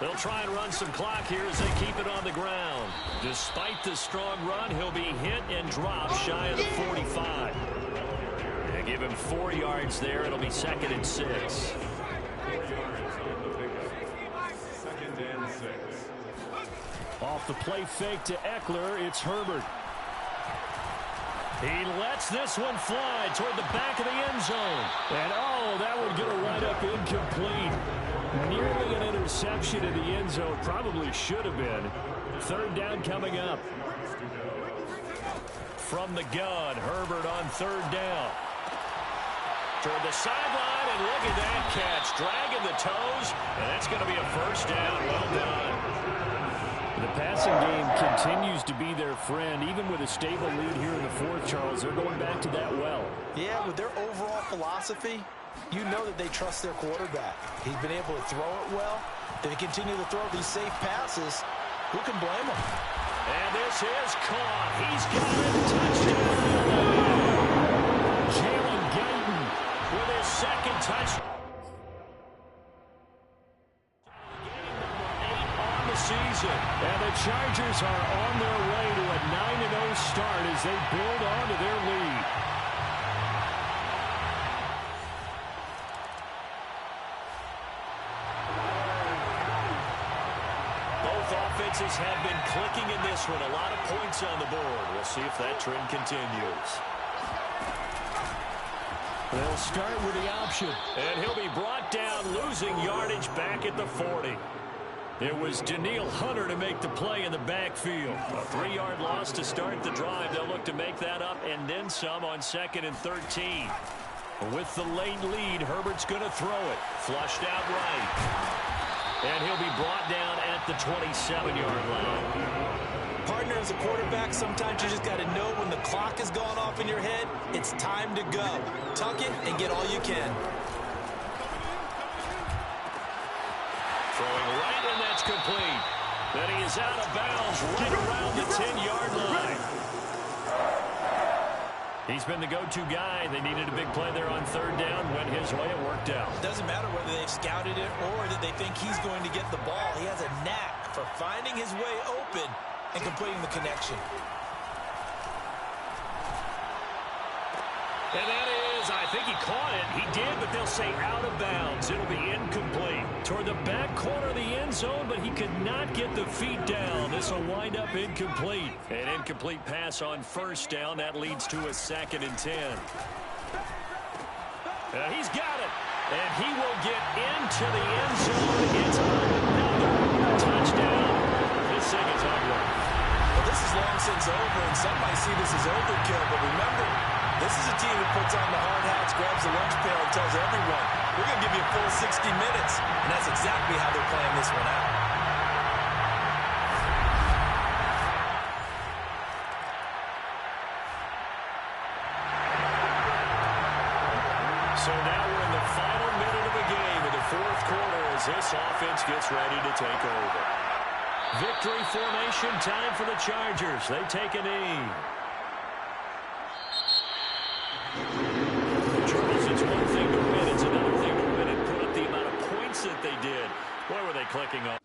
They'll try and run some clock here as they keep it on the ground. Despite the strong run, he'll be hit and dropped shy of the 45. They give him 4 yards there. It'll be 2nd and 6. 4 yards on the pickup. 2nd and 6. Off the play fake to Eckler, it's Herbert. He lets this one fly toward the back of the end zone. And, oh, that would get a right up incomplete. Nearly an interception in the end zone. Probably should have been. Third down coming up. From the gun, Herbert on third down. Toward the sideline, and look at that catch. Dragging the toes, and that's going to be a first down. Well done. The passing game continues to be their friend. Even with a stable lead here in the fourth, Charles, they're going back to that well. Yeah, with their overall philosophy, you know that they trust their quarterback. He's been able to throw it well. They continue to throw these safe passes. Who can blame them? And this is caught. He's got it. Touchdown. Jalen Guyton with his 2nd touchdown. Season. And the Chargers are on their way to a 9-0 start as they build on to their lead. Both offenses have been clicking in this one. A lot of points on the board. We'll see if that trend continues. They'll start with the option. And he'll be brought down, losing yardage back at the 40. It was Danielle Hunter to make the play in the backfield. A 3-yard loss to start the drive. They'll look to make that up and then some on 2nd and 13. With the late lead, Herbert's going to throw it. Flushed out right. And he'll be brought down at the 27-yard line. Partner, as a quarterback, sometimes you just got to know when the clock has gone off in your head, it's time to go. Tuck it and get all you can. Throwing right, and that's complete. Then he is out of bounds right around the 10-yard line. He's been the go-to guy. They needed a big play there on third down. Went his way. It worked out. Doesn't matter whether they've scouted it or that they think he's going to get the ball. He has a knack for finding his way open and completing the connection. And that is, I think he caught it. He did, but they'll say out of bounds. It'll be incomplete. Toward the back corner of the end zone, but he could not get the feet down. This will wind up incomplete. An incomplete pass on first down. That leads to a 2nd and 10. He's got it. And he will get into the end zone. It's another touchdown. This thing is ugly. Well, this is long since over, and some might see this as overkill, but remember, this is a team that puts on the hard hats, grabs the lunch pail, and tells everyone, we're going to give you a full 60 minutes. And that's exactly how they're playing this one out. So now we're in the final minute of the game in the fourth quarter as this offense gets ready to take over. Victory formation time for the Chargers. They take a knee. Charles, it's one thing to win. It's another thing to win and put up the amount of points that they did. Boy, were they clicking on.